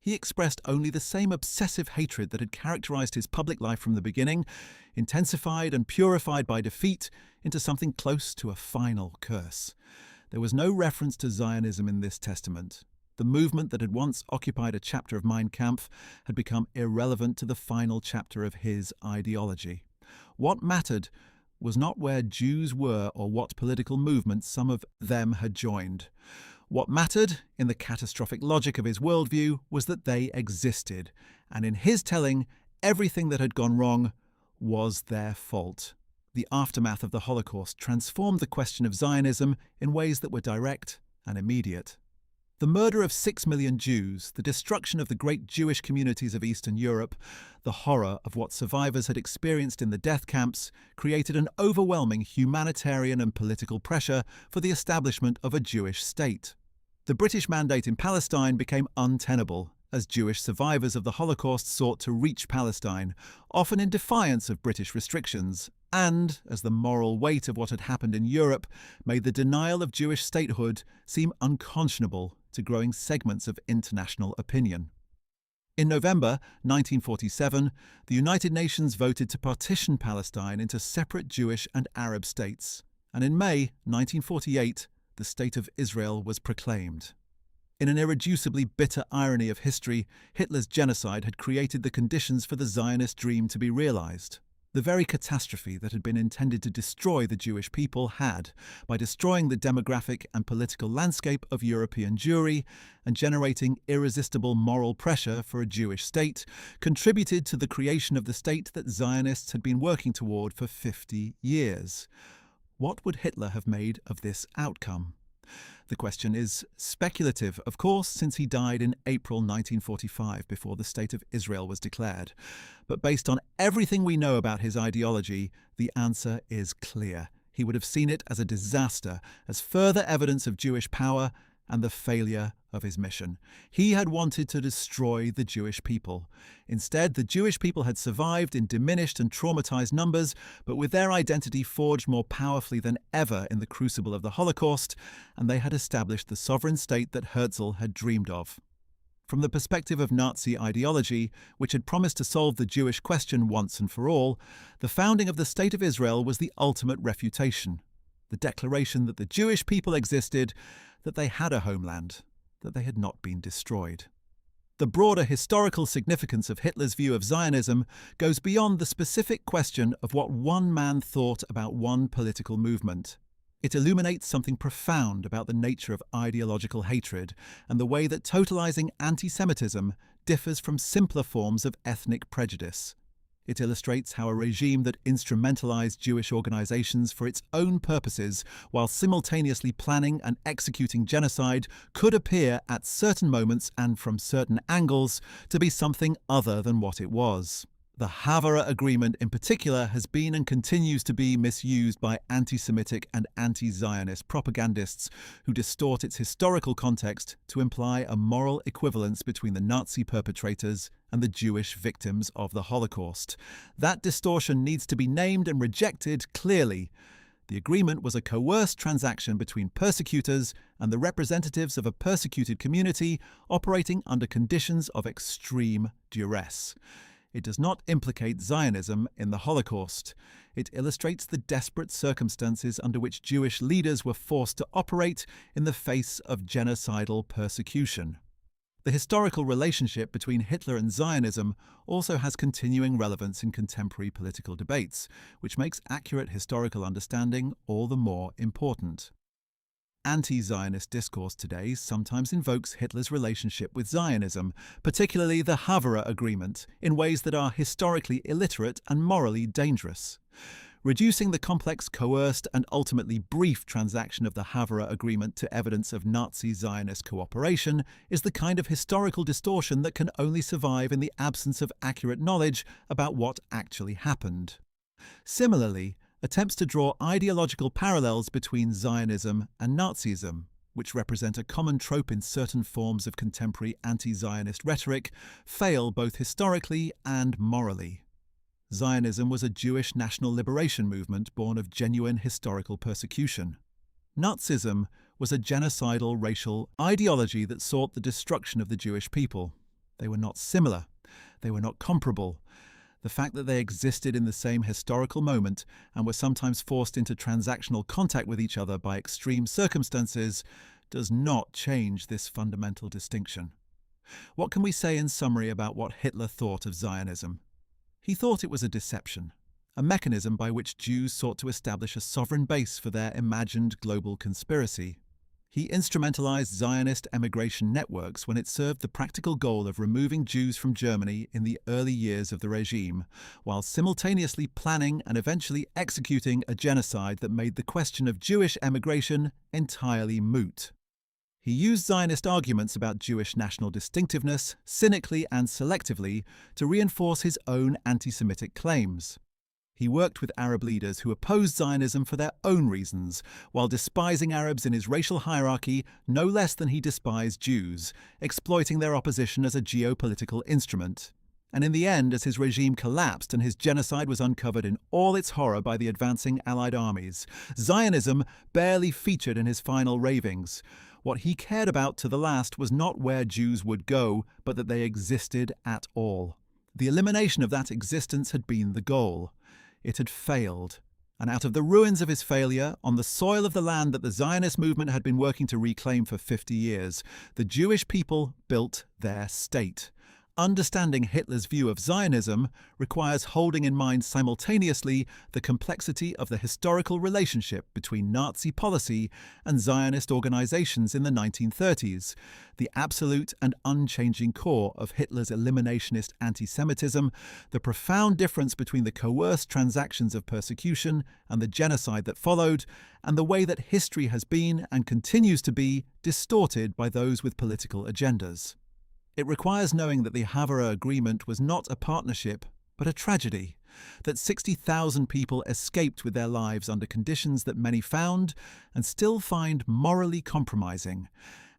He expressed only the same obsessive hatred that had characterized his public life from the beginning, intensified and purified by defeat into something close to a final curse. There was no reference to Zionism in this testament. The movement that had once occupied a chapter of Mein Kampf had become irrelevant to the final chapter of his ideology. What mattered was not where Jews were or what political movements some of them had joined. What mattered, in the catastrophic logic of his worldview, was that they existed, and in his telling, everything that had gone wrong was their fault. The aftermath of the Holocaust transformed the question of Zionism in ways that were direct and immediate. The murder of 6 million Jews, the destruction of the great Jewish communities of Eastern Europe, the horror of what survivors had experienced in the death camps, created an overwhelming humanitarian and political pressure for the establishment of a Jewish state. The British mandate in Palestine became untenable, as Jewish survivors of the Holocaust sought to reach Palestine, often in defiance of British restrictions, and as the moral weight of what had happened in Europe made the denial of Jewish statehood seem unconscionable to growing segments of international opinion. In November 1947, the United Nations voted to partition Palestine into separate Jewish and Arab states, and in May 1948, the State of Israel was proclaimed. In an irreducibly bitter irony of history, Hitler's genocide had created the conditions for the Zionist dream to be realized. The very catastrophe that had been intended to destroy the Jewish people had, by destroying the demographic and political landscape of European Jewry and generating irresistible moral pressure for a Jewish state, contributed to the creation of the state that Zionists had been working toward for 50 years. What would Hitler have made of this outcome? The question is speculative, of course, since he died in April 1945 before the State of Israel was declared. But based on everything we know about his ideology, the answer is clear. He would have seen it as a disaster, as further evidence of Jewish power and the failure of his mission. He had wanted to destroy the Jewish people. Instead, the Jewish people had survived in diminished and traumatized numbers, but with their identity forged more powerfully than ever in the crucible of the Holocaust, and they had established the sovereign state that Herzl had dreamed of. From the perspective of Nazi ideology, which had promised to solve the Jewish question once and for all, the founding of the State of Israel was the ultimate refutation. The declaration that the Jewish people existed, that they had a homeland, that they had not been destroyed. The broader historical significance of Hitler's view of Zionism goes beyond the specific question of what one man thought about one political movement. It illuminates something profound about the nature of ideological hatred and the way that totalizing anti-Semitism differs from simpler forms of ethnic prejudice. It illustrates how a regime that instrumentalized Jewish organizations for its own purposes while simultaneously planning and executing genocide could appear at certain moments and from certain angles to be something other than what it was. The Havara Agreement in particular has been and continues to be misused by anti-Semitic and anti-Zionist propagandists who distort its historical context to imply a moral equivalence between the Nazi perpetrators and the Jewish victims of the Holocaust. That distortion needs to be named and rejected clearly. The agreement was a coerced transaction between persecutors and the representatives of a persecuted community operating under conditions of extreme duress. It does not implicate Zionism in the Holocaust. It illustrates the desperate circumstances under which Jewish leaders were forced to operate in the face of genocidal persecution. The historical relationship between Hitler and Zionism also has continuing relevance in contemporary political debates, which makes accurate historical understanding all the more important. Anti-Zionist discourse today sometimes invokes Hitler's relationship with Zionism, particularly the Havara Agreement, in ways that are historically illiterate and morally dangerous. Reducing the complex, coerced, and ultimately brief transaction of the Havara Agreement to evidence of Nazi-Zionist cooperation is the kind of historical distortion that can only survive in the absence of accurate knowledge about what actually happened. Similarly, attempts to draw ideological parallels between Zionism and Nazism, which represent a common trope in certain forms of contemporary anti-Zionist rhetoric, fail both historically and morally. Zionism was a Jewish national liberation movement born of genuine historical persecution. Nazism was a genocidal racial ideology that sought the destruction of the Jewish people. They were not similar. They were not comparable. The fact that they existed in the same historical moment and were sometimes forced into transactional contact with each other by extreme circumstances does not change this fundamental distinction. What can we say in summary about what Hitler thought of Zionism? He thought it was a deception, a mechanism by which Jews sought to establish a sovereign base for their imagined global conspiracy. He instrumentalized Zionist emigration networks when it served the practical goal of removing Jews from Germany in the early years of the regime, while simultaneously planning and eventually executing a genocide that made the question of Jewish emigration entirely moot. He used Zionist arguments about Jewish national distinctiveness cynically and selectively to reinforce his own anti-Semitic claims. He worked with Arab leaders who opposed Zionism for their own reasons, while despising Arabs in his racial hierarchy no less than he despised Jews, exploiting their opposition as a geopolitical instrument. And in the end, as his regime collapsed and his genocide was uncovered in all its horror by the advancing Allied armies, Zionism barely featured in his final ravings. What he cared about to the last was not where Jews would go, but that they existed at all. The elimination of that existence had been the goal. It had failed. And out of the ruins of his failure, on the soil of the land that the Zionist movement had been working to reclaim for 50 years, the Jewish people built their state. Understanding Hitler's view of Zionism requires holding in mind simultaneously the complexity of the historical relationship between Nazi policy and Zionist organizations in the 1930s, the absolute and unchanging core of Hitler's eliminationist anti-Semitism, the profound difference between the coerced transactions of persecution and the genocide that followed, and the way that history has been and continues to be distorted by those with political agendas. It requires knowing that the Havara Agreement was not a partnership, but a tragedy, that 60,000 people escaped with their lives under conditions that many found and still find morally compromising,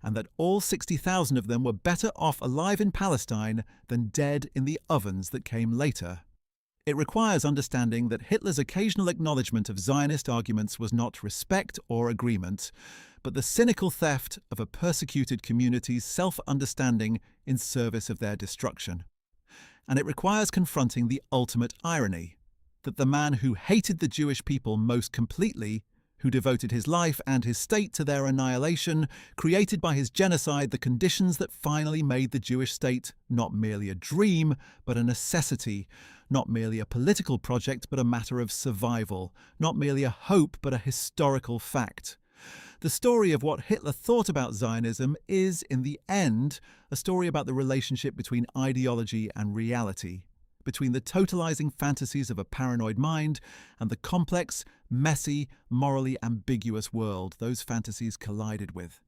and that all 60,000 of them were better off alive in Palestine than dead in the ovens that came later. It requires understanding that Hitler's occasional acknowledgement of Zionist arguments was not respect or agreement, but the cynical theft of a persecuted community's self-understanding in service of their destruction. And it requires confronting the ultimate irony, that the man who hated the Jewish people most completely, who devoted his life and his state to their annihilation, created by his genocide the conditions that finally made the Jewish state not merely a dream, but a necessity, not merely a political project, but a matter of survival, not merely a hope, but a historical fact. The story of what Hitler thought about Zionism is, in the end, a story about the relationship between ideology and reality, between the totalizing fantasies of a paranoid mind and the complex, messy, morally ambiguous world those fantasies collided with.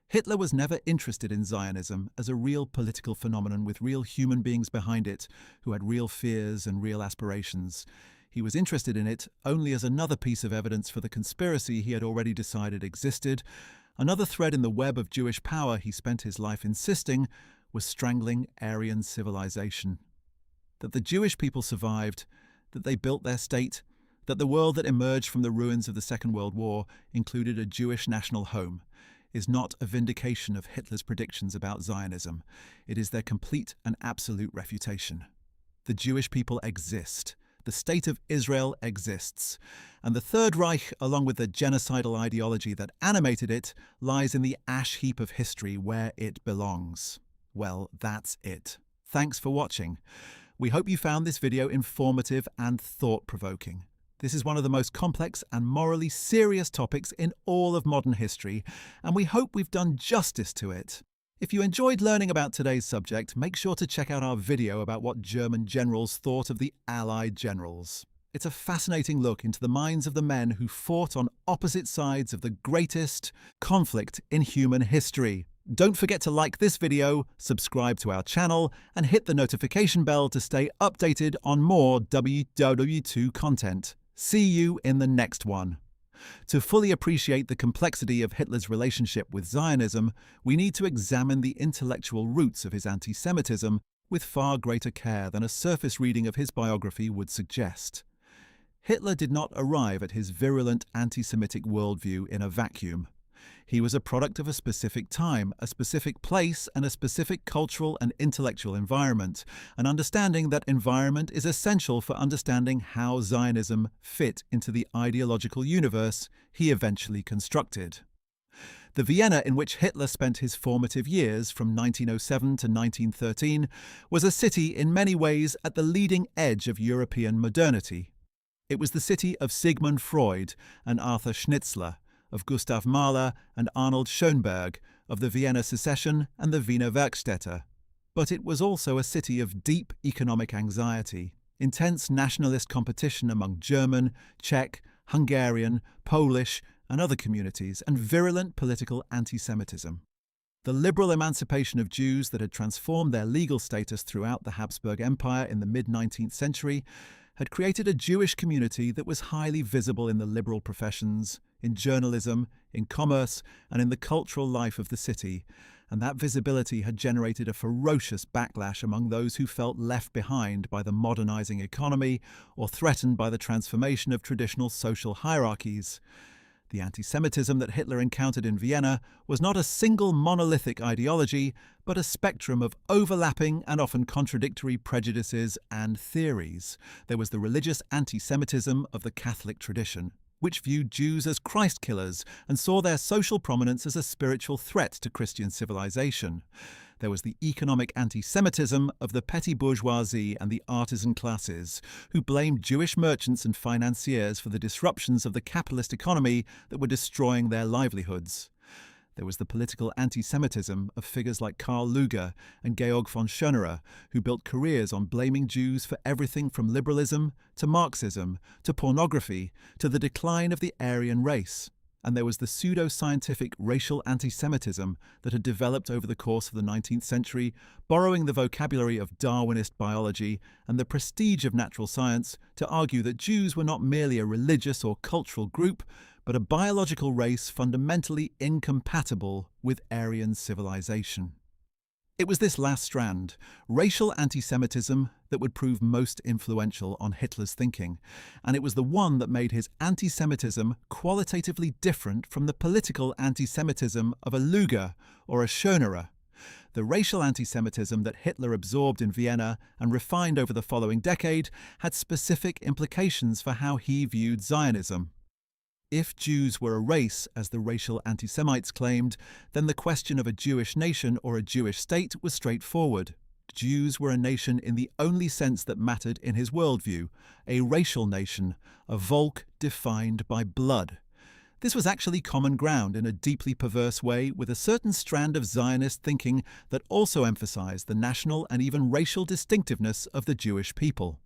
Hitler was never interested in Zionism as a real political phenomenon with real human beings behind it who had real fears and real aspirations. He was interested in it only as another piece of evidence for the conspiracy he had already decided existed. Another thread in the web of Jewish power he spent his life insisting was strangling Aryan civilization. That the Jewish people survived, that they built their state, that the world that emerged from the ruins of the Second World War included a Jewish national home, is not a vindication of Hitler's predictions about Zionism. It is their complete and absolute refutation. The Jewish people exist. The State of Israel exists. And the Third Reich, along with the genocidal ideology that animated it, lies in the ash heap of history where it belongs. Well, that's it. Thanks for watching. We hope you found this video informative and thought-provoking. This is one of the most complex and morally serious topics in all of modern history, and we hope we've done justice to it. If you enjoyed learning about today's subject, make sure to check out our video about what German generals thought of the Allied generals. It's a fascinating look into the minds of the men who fought on opposite sides of the greatest conflict in human history. Don't forget to like this video, subscribe to our channel, and hit the notification bell to stay updated on more WW2 content. See you in the next one. To fully appreciate the complexity of Hitler's relationship with Zionism, we need to examine the intellectual roots of his anti-Semitism with far greater care than a surface reading of his biography would suggest. Hitler did not arrive at his virulent anti-Semitic worldview in a vacuum. He was a product of a specific time, a specific place, and a specific cultural and intellectual environment, an understanding that environment is essential for understanding how Zionism fit into the ideological universe he eventually constructed. The Vienna in which Hitler spent his formative years from 1907 to 1913 was a city in many ways at the leading edge of European modernity. It was the city of Sigmund Freud and Arthur Schnitzler, of Gustav Mahler and Arnold Schoenberg, of the Vienna Secession and the Wiener Werkstätte. But it was also a city of deep economic anxiety, intense nationalist competition among German, Czech, Hungarian, Polish, and other communities, and virulent political anti-Semitism. The liberal emancipation of Jews that had transformed their legal status throughout the Habsburg Empire in the mid-19th century had created a Jewish community that was highly visible in the liberal professions, in journalism, in commerce, and in the cultural life of the city, and that visibility had generated a ferocious backlash among those who felt left behind by the modernizing economy or threatened by the transformation of traditional social hierarchies. The anti-Semitism that Hitler encountered in Vienna was not a single monolithic ideology, but a spectrum of overlapping and often contradictory prejudices and theories. There was the religious anti-Semitism of the Catholic tradition, which viewed Jews as Christ killers and saw their social prominence as a spiritual threat to Christian civilization. There was the economic anti-Semitism of the petty bourgeoisie and the artisan classes, who blamed Jewish merchants and financiers for the disruptions of the capitalist economy that were destroying their livelihoods. There was the political anti-Semitism of figures like Karl Lueger and Georg von Schönerer, who built careers on blaming Jews for everything from liberalism to Marxism to pornography to the decline of the Aryan race. And there was the pseudo-scientific racial anti-Semitism that had developed over the course of the 19th century, borrowing the vocabulary of Darwinist biology and the prestige of natural science to argue that Jews were not merely a religious or cultural group, but a biological race fundamentally incompatible with Aryan civilization. It was this last strand, racial anti-Semitism, that would prove most influential on Hitler's thinking, and it was the one that made his anti-Semitism qualitatively different from the political anti-Semitism of a Lueger or a Schönerer. The racial anti-Semitism that Hitler absorbed in Vienna and refined over the following decade had specific implications for how he viewed Zionism. If Jews were a race, as the racial anti-Semites claimed, then the question of a Jewish nation or a Jewish state was straightforward. Jews were a nation in the only sense that mattered in his worldview, a racial nation, a Volk defined by blood. This was actually common ground in a deeply perverse way with a certain strand of Zionist thinking that also emphasized the national and even racial distinctiveness of the Jewish people.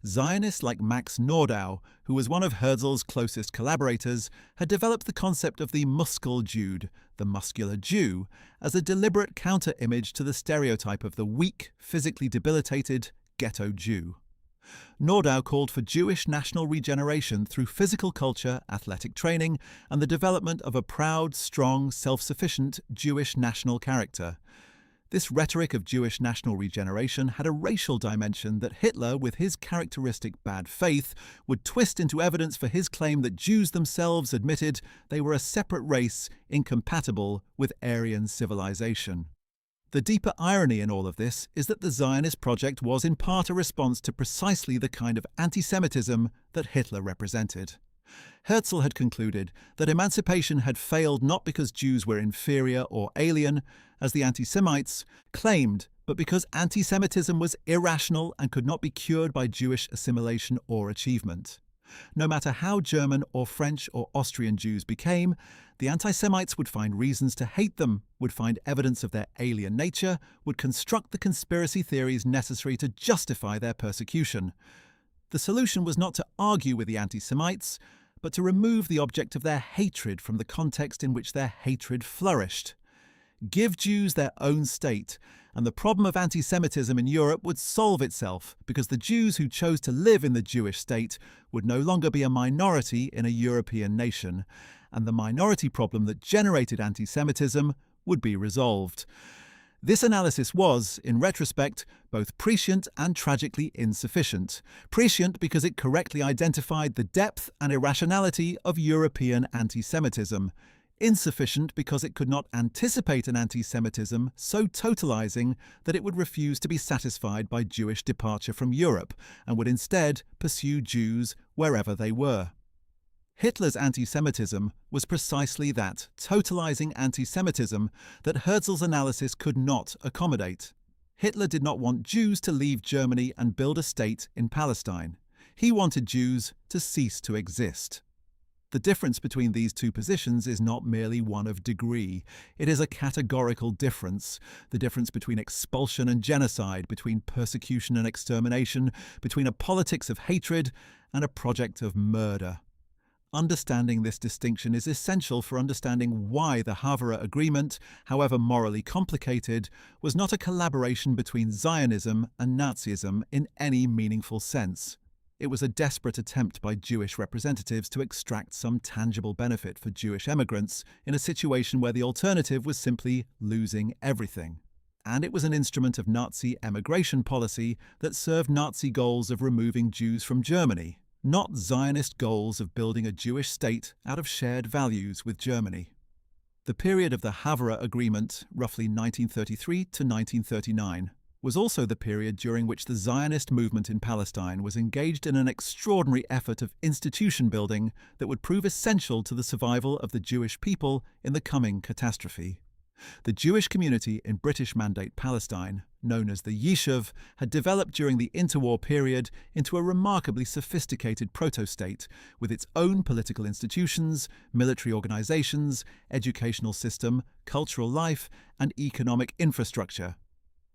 Zionists like Max Nordau, who was one of Herzl's closest collaborators, had developed the concept of the Muskeljude, the muscular Jew, as a deliberate counter-image to the stereotype of the weak, physically debilitated ghetto Jew. Nordau called for Jewish national regeneration through physical culture, athletic training, and the development of a proud, strong, self-sufficient Jewish national character. This rhetoric of Jewish national regeneration had a racial dimension that Hitler, with his characteristic bad faith, would twist into evidence for his claim that Jews themselves admitted they were a separate race incompatible with Aryan civilization. The deeper irony in all of this is that the Zionist project was in part a response to precisely the kind of anti-Semitism that Hitler represented. Herzl had concluded that emancipation had failed not because Jews were inferior or alien, as the anti-Semites claimed, but because anti-Semitism was irrational and could not be cured by Jewish assimilation or achievement. No matter how German or French or Austrian Jews became, the anti-Semites would find reasons to hate them, would find evidence of their alien nature, would construct the conspiracy theories necessary to justify their persecution. The solution was not to argue with the anti-Semites, but to remove the object of their hatred from the context in which their hatred flourished. Give Jews their own state, and the problem of anti-Semitism in Europe would solve itself because the Jews who chose to live in the Jewish state would no longer be a minority in a European nation, and the minority problem that generated anti-Semitism would be resolved. This analysis was, in retrospect, both prescient and tragically insufficient. Prescient because it correctly identified the depth and irrationality of European anti-Semitism. Insufficient because it could not anticipate an anti-Semitism so totalizing that it would refuse to be satisfied by Jewish departure from Europe and would instead pursue Jews wherever they were. Hitler's anti-Semitism was precisely that totalizing anti-Semitism that Herzl's analysis could not accommodate. Hitler did not want Jews to leave Germany and build a state in Palestine. He wanted Jews to cease to exist. The difference between these two positions is not merely one of degree. It is a categorical difference. The difference between expulsion and genocide, between persecution and extermination, between a politics of hatred and a project of murder. Understanding this distinction is essential for understanding why the Havre Agreement, however morally complicated, was not a collaboration between Zionism and Nazism in any meaningful sense. It was a desperate attempt by Jewish representatives to extract some tangible benefit for Jewish emigrants in a situation where the alternative was simply losing everything. And it was an instrument of Nazi emigration policy that served Nazi goals of removing Jews from Germany, not Zionist goals of building a Jewish state out of shared values with Germany. The period of the Havre Agreement, roughly 1933 to 1939, was also the period during which the Zionist movement in Palestine was engaged in an extraordinary effort of institution building that would prove essential to the survival of the Jewish people in the coming catastrophe. The Jewish community in British Mandate Palestine, known as the Yishuv, had developed during the interwar period into a remarkably sophisticated proto-state with its own political institutions, military organizations, educational system, cultural life, and economic infrastructure.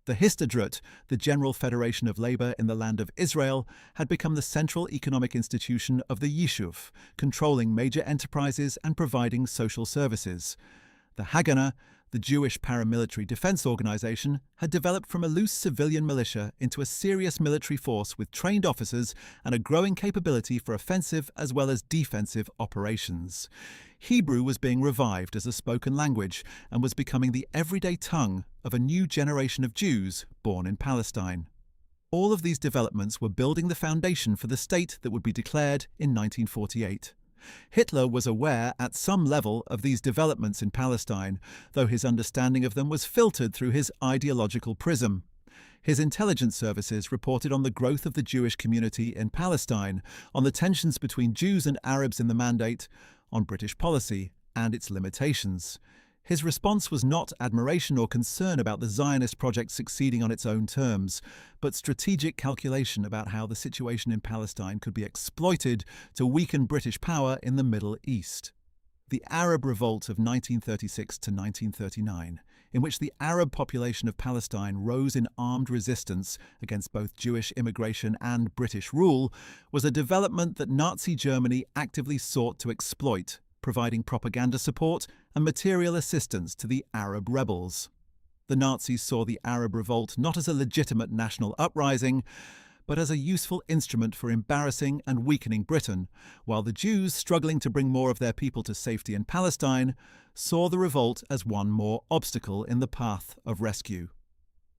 The Histadrut, the General Federation of Labor in the Land of Israel, had become the central economic institution of the Yishuv, controlling major enterprises and providing social services. The Haganah, the Jewish paramilitary defense organization, had developed from a loose civilian militia into a serious military force with trained officers and a growing capability for offensive as well as defensive operations. Hebrew was being revived as a spoken language and was becoming the everyday tongue of a new generation of Jews born in Palestine. All of these developments were building the foundation for the state that would be declared in 1948. Hitler was aware at some level of these developments in Palestine, though his understanding of them was filtered through his ideological prism. His intelligence services reported on the growth of the Jewish community in Palestine, on the tensions between Jews and Arabs in the Mandate, on British policy and its limitations. His response was not admiration or concern about the Zionist project succeeding on its own terms, but strategic calculation about how the situation in Palestine could be exploited to weaken British power in the Middle East. The Arab Revolt of 1936 to 1939, in which the Arab population of Palestine rose in armed resistance against both Jewish immigration and British rule, was a development that Nazi Germany actively sought to exploit, providing propaganda support and material assistance to the Arab rebels. The Nazis saw the Arab Revolt not as a legitimate national uprising, but as a useful instrument for embarrassing and weakening Britain, while the Jews, struggling to bring more of their people to safety in Palestine, saw the revolt as one more obstacle in the path of rescue.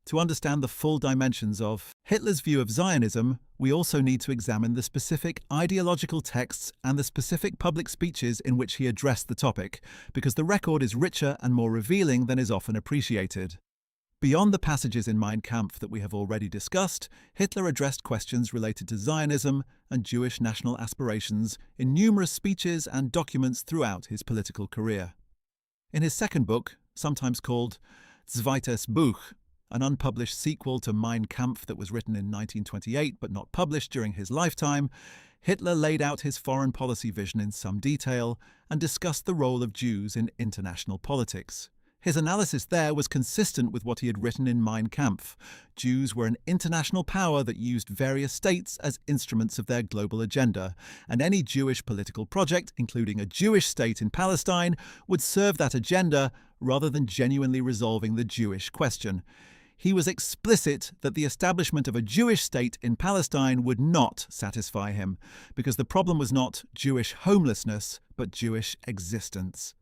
To understand the full dimensions of Hitler's view of Zionism, we also need to examine the specific ideological texts and the specific public speeches in which he addressed the topic, because the record is richer and more revealing than is often appreciated. Beyond the passages in Mein Kampf that we have already discussed, Hitler addressed questions related to Zionism and Jewish national aspirations in numerous speeches and documents throughout his political career. In his second book, sometimes called Zweites Buch, an unpublished sequel to Mein Kampf that was written in 1928 but not published during his lifetime, Hitler laid out his foreign policy vision in some detail and discussed the role of Jews in international politics. His analysis there was consistent with what he had written in Mein Kampf. Jews were an international power that used various states as instruments of their global agenda, and any Jewish political project, including a Jewish state in Palestine, would serve that agenda rather than genuinely resolving the Jewish question. He was explicit that the establishment of a Jewish state in Palestine would not satisfy him, because the problem was not Jewish homelessness, but Jewish existence.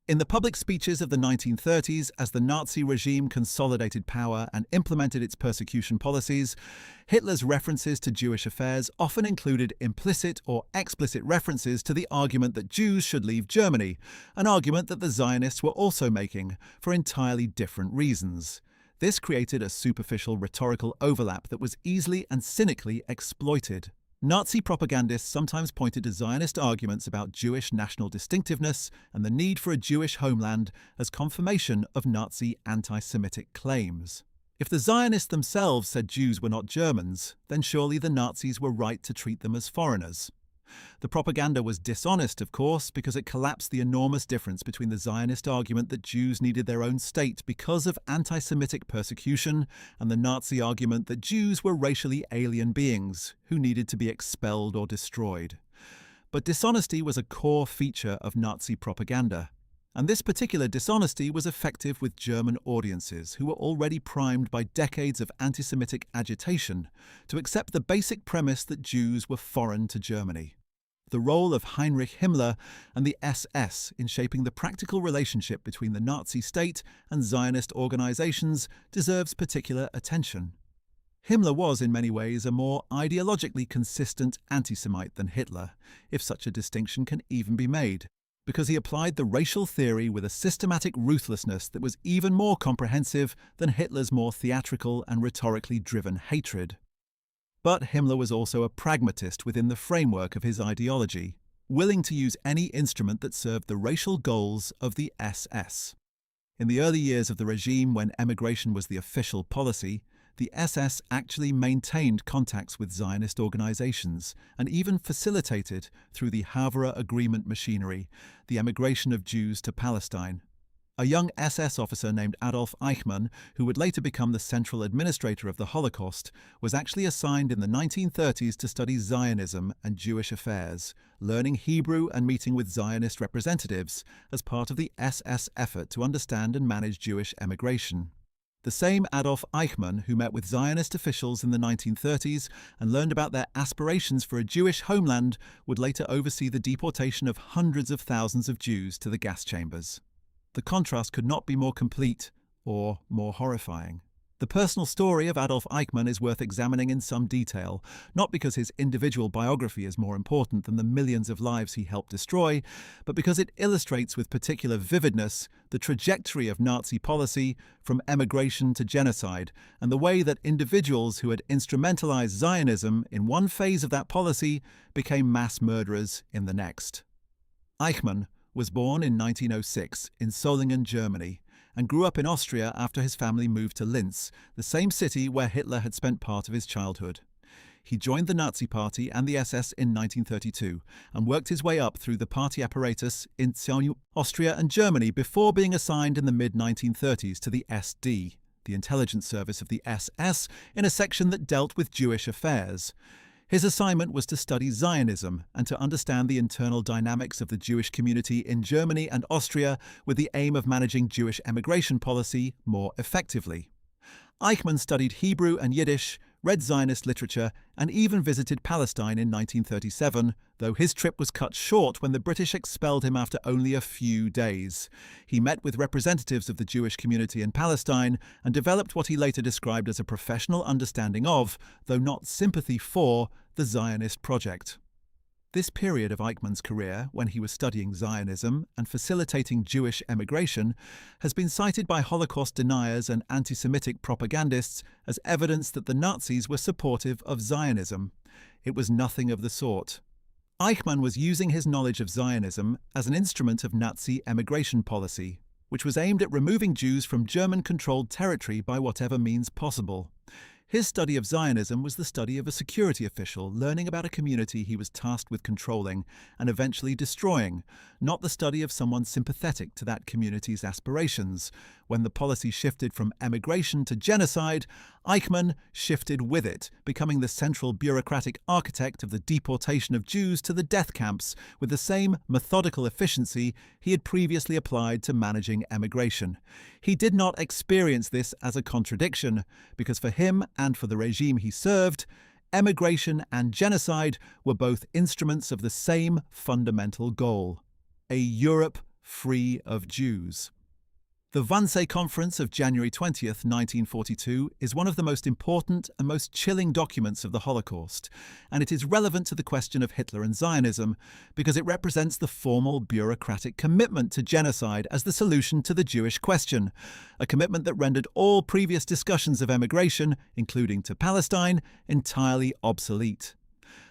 In the public speeches of the 1930s, as the Nazi regime consolidated power and implemented its persecution policies, Hitler's references to Jewish affairs often included implicit or explicit references to the argument that Jews should leave Germany, an argument that the Zionists were also making, for entirely different reasons. This created a superficial rhetorical overlap that was easily and cynically exploited. Nazi propagandists sometimes pointed to Zionist arguments about Jewish national distinctiveness and the need for a Jewish homeland as confirmation of Nazi anti-Semitic claims. If the Zionists themselves said Jews were not Germans, then surely the Nazis were right to treat them as foreigners. The propaganda was dishonest, of course, because it collapsed the enormous difference between the Zionist argument that Jews needed their own state because of anti-Semitic persecution and the Nazi argument that Jews were racially alien beings who needed to be expelled or destroyed. But dishonesty was a core feature of Nazi propaganda. And this particular dishonesty was effective with German audiences who were already primed by decades of anti-Semitic agitation to accept the basic premise that Jews were foreign to Germany. The role of Heinrich Himmler and the SS in shaping the practical relationship between the Nazi state and Zionist organizations deserves particular attention. Himmler was in many ways a more ideologically consistent anti-Semite than Hitler, if such a distinction can even be made, because he applied the racial theory with a systematic ruthlessness that was even more comprehensive than Hitler's more theatrical and rhetorically driven hatred. But Himmler was also a pragmatist within the framework of his ideology, willing to use any instrument that served the racial goals of the SS. In the early years of the regime, when emigration was the official policy, the SS actually maintained contacts with Zionist organizations and even facilitated, through the Havre Agreement machinery, the emigration of Jews to Palestine. A young SS officer named Adolf Eichmann, who would later become the central administrator of the Holocaust, was actually assigned in the 1930s to study Zionism and Jewish affairs, learning Hebrew and meeting with Zionist representatives as part of the SS effort to understand and manage Jewish emigration. The same Adolf Eichmann who met with Zionist officials in the 1930s and learned about their aspirations for a Jewish homeland would later oversee the deportation of hundreds of thousands of Jews to the gas chambers. The contrast could not be more complete or more horrifying. The personal story of Adolf Eichmann is worth examining in some detail, not because his individual biography is more important than the millions of lives he helped destroy, but because it illustrates with particular vividness the trajectory of Nazi policy from emigration to genocide, and the way that individuals who had instrumentalized Zionism in one phase of that policy became mass murderers in the next. Eichmann was born in 1906 in Solingen, Germany, and grew up in Austria after his family moved to Linz, the same city where Hitler had spent part of his childhood. He joined the Nazi Party and the SS in 1932 and worked his way up through the party apparatus in Austria and Germany before being assigned in the mid-1930s to the SD, the intelligence service of the SS, in a section that dealt with Jewish affairs. His assignment was to study Zionism and to understand the internal dynamics of the Jewish community in Germany and Austria with the aim of managing Jewish emigration policy more effectively. Eichmann studied Hebrew and Yiddish, read Zionist literature, and even visited Palestine in 1937, though his trip was cut short when the British expelled him after only a few days. He met with representatives of the Jewish community in Palestine and developed what he later described as a professional understanding of, though not sympathy for, the Zionist project. This period of Eichmann's career, when he was studying Zionism and facilitating Jewish emigration, has been cited by Holocaust deniers and anti-Semitic propagandists as evidence that the Nazis were supportive of Zionism. It was nothing of the sort. Eichmann was using his knowledge of Zionism as an instrument of Nazi emigration policy, which was aimed at removing Jews from German-controlled territory by whatever means possible. His study of Zionism was the study of a security official learning about a community he was tasked with controlling and eventually destroying, not the study of someone sympathetic to that community's aspirations. When the policy shifted from emigration to genocide, Eichmann shifted with it, becoming the central bureaucratic architect of the deportation of Jews to the death camps with the same methodical efficiency he had previously applied to managing emigration. He did not experience this as a contradiction, because for him and for the regime he served, emigration and genocide were both instruments of the same fundamental goal: a Europe free of Jews. The Wannsee Conference of January 20th, 1942 is one of the most important and most chilling documents of the Holocaust, and it is relevant to the question of Hitler and Zionism because it represents the formal bureaucratic commitment to genocide as the solution to the Jewish question, a commitment that rendered all previous discussions of emigration, including to Palestine, entirely obsolete.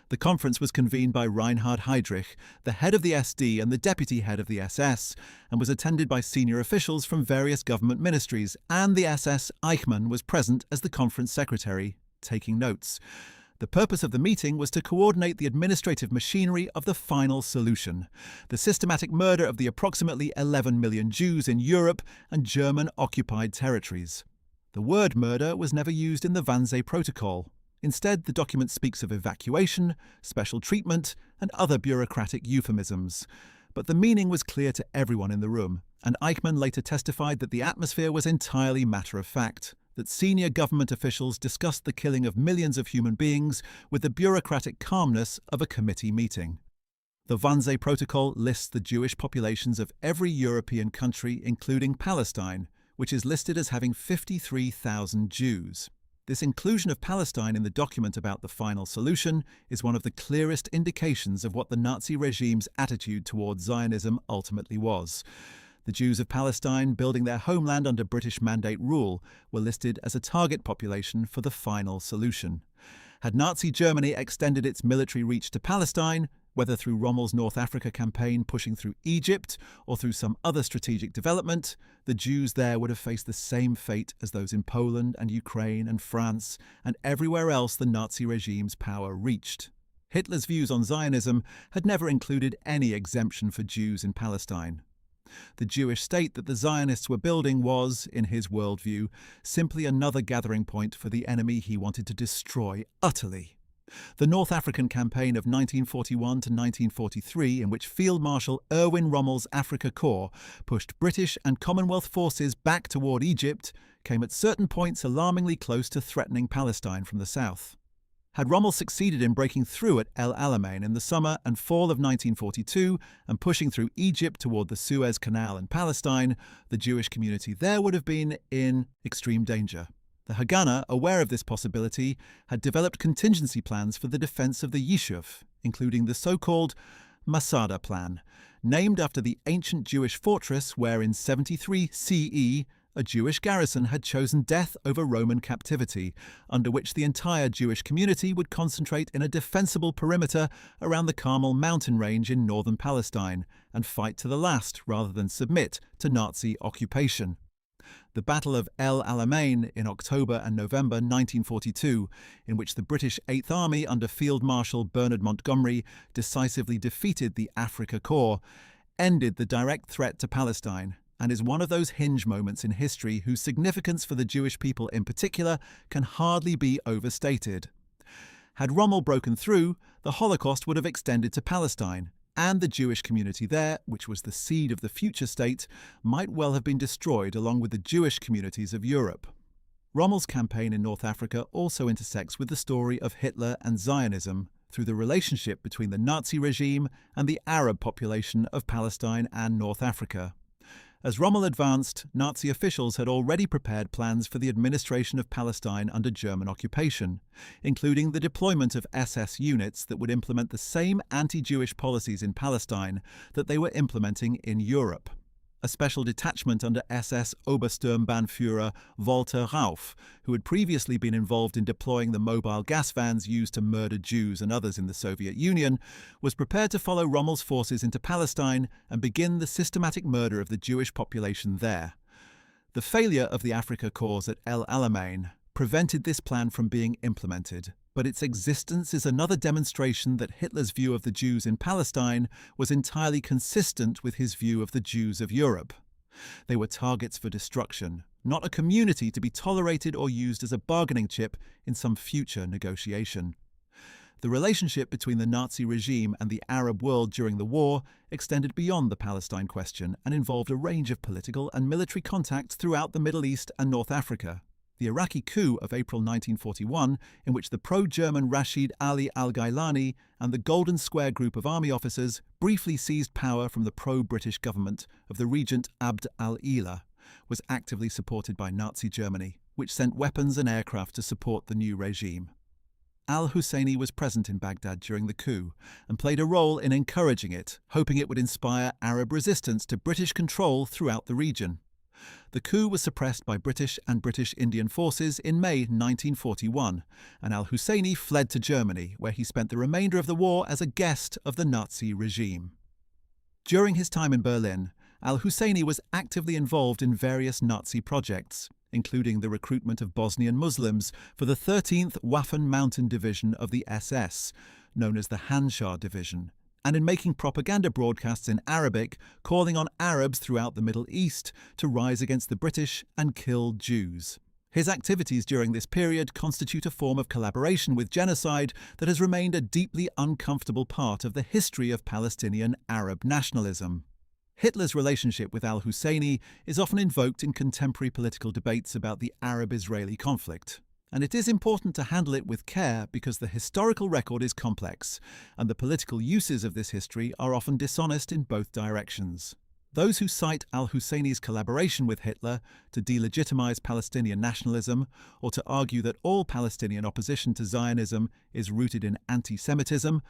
The conference was convened by Reinhard Heydrich, the head of the SD and the deputy head of the SS, and was attended by senior officials from various government ministries, and the SS Eichmann was present as the conference secretary, taking notes. The purpose of the meeting was to coordinate the administrative machinery of the final solution: the systematic murder of the approximately 11 million Jews in Europe and German-occupied territories. The word murder was never used in the Wannsee Protocol. Instead, the document speaks of evacuation, special treatment, and other bureaucratic euphemisms. But the meaning was clear to everyone in the room, and Eichmann later testified that the atmosphere was entirely matter-of-fact, that senior government officials discussed the killing of millions of human beings with the bureaucratic calmness of a committee meeting. The Wannsee Protocol lists the Jewish populations of every European country, including Palestine, which is listed as having 53,000 Jews. This inclusion of Palestine in the document about the final solution is one of the clearest indications of what the Nazi regime's attitude towards Zionism ultimately was. The Jews of Palestine, building their homeland under British Mandate rule, were listed as a target population for the final solution. Had Nazi Germany extended its military reach to Palestine, whether through Rommel's North Africa campaign pushing through Egypt or through some other strategic development, the Jews there would have faced the same fate as those in Poland and Ukraine and France and everywhere else the Nazi regime's power reached. Hitler's views on Zionism had never included any exemption for Jews in Palestine. The Jewish state that the Zionists were building was, in his worldview, simply another gathering point for the enemy he wanted to destroy utterly. The North African campaign of 1941 to 1943, in which Field Marshal Erwin Rommel's Afrika Korps pushed British and Commonwealth forces back toward Egypt, came at certain points alarmingly close to threatening Palestine from the south. Had Rommel succeeded in breaking through at El Alamein in the summer and fall of 1942 and pushing through Egypt toward the Suez Canal and Palestine, the Jewish community there would have been in extreme danger. The Haganah, aware of this possibility, had developed contingency plans for the defense of the Yishuv, including the so-called Masada Plan, named after the ancient Jewish fortress where in 73 CE a Jewish garrison had chosen death over Roman captivity, under which the entire Jewish community would concentrate in a defensible perimeter around the Carmel mountain range in northern Palestine and fight to the last rather than submit to Nazi occupation. The Battle of El Alamein in October and November 1942, in which the British Eighth Army under Field Marshal Bernard Montgomery decisively defeated the Afrika Korps, ended the direct threat to Palestine and is one of those hinge moments in history whose significance for the Jewish people in particular can hardly be overstated. Had Rommel broken through, the Holocaust would have extended to Palestine, and the Jewish community there, which was the seed of the future state, might well have been destroyed along with the Jewish communities of Europe. Rommel's campaign in North Africa also intersects with the story of Hitler and Zionism through the relationship between the Nazi regime and the Arab population of Palestine and North Africa. As Rommel advanced, Nazi officials had already prepared plans for the administration of Palestine under German occupation, including the deployment of SS units that would implement the same anti-Jewish policies in Palestine that they were implementing in Europe. A special detachment under SS Obersturmbannführer Walter Rauff, who had previously been involved in deploying the mobile gas vans used to murder Jews and others in the Soviet Union, was prepared to follow Rommel's forces into Palestine and begin the systematic murder of the Jewish population there. The failure of the Afrika Korps at El Alamein prevented this plan from being implemented, but its existence is another demonstration that Hitler's view of the Jews in Palestine was entirely consistent with his view of the Jews of Europe. They were targets for destruction, not a community to be tolerated or used as a bargaining chip in some future negotiation. The relationship between the Nazi regime and the Arab world during the war extended beyond the Palestine question and involved a range of political and military contacts throughout the Middle East and North Africa. The Iraqi coup of April 1941, in which the pro-German Rashid Ali al-Gailani and the Golden Square group of army officers briefly seized power from the pro-British government of the regent Abd al-Ilah, was actively supported by Nazi Germany, which sent weapons and aircraft to support the new regime. Al-Husseini was present in Baghdad during the coup and played a role in encouraging it, hoping it would inspire Arab resistance to British control throughout the region. The coup was suppressed by British and British Indian forces in May 1941, and al-Husseini fled to Germany, where he spent the remainder of the war as a guest of the Nazi regime. During his time in Berlin, al-Husseini was actively involved in various Nazi projects, including the recruitment of Bosnian Muslims for the 13th Waffen Mountain Division of the SS, known as the Handschar Division, and in making propaganda broadcasts in Arabic calling on Arabs throughout the Middle East to rise against the British and kill Jews. His activities during this period constitute a form of collaboration with genocide that has remained a deeply uncomfortable part of the history of Palestinian Arab nationalism. Hitler's relationship with al-Husseini is often invoked in contemporary political debates about the Arab-Israeli conflict. And it is important to handle it with care because the historical record is complex, and the political uses of this history are often dishonest in both directions. Those who cite al-Husseini's collaboration with Hitler to delegitimize Palestinian nationalism, or to argue that all Palestinian opposition to Zionism is rooted in anti-Semitism,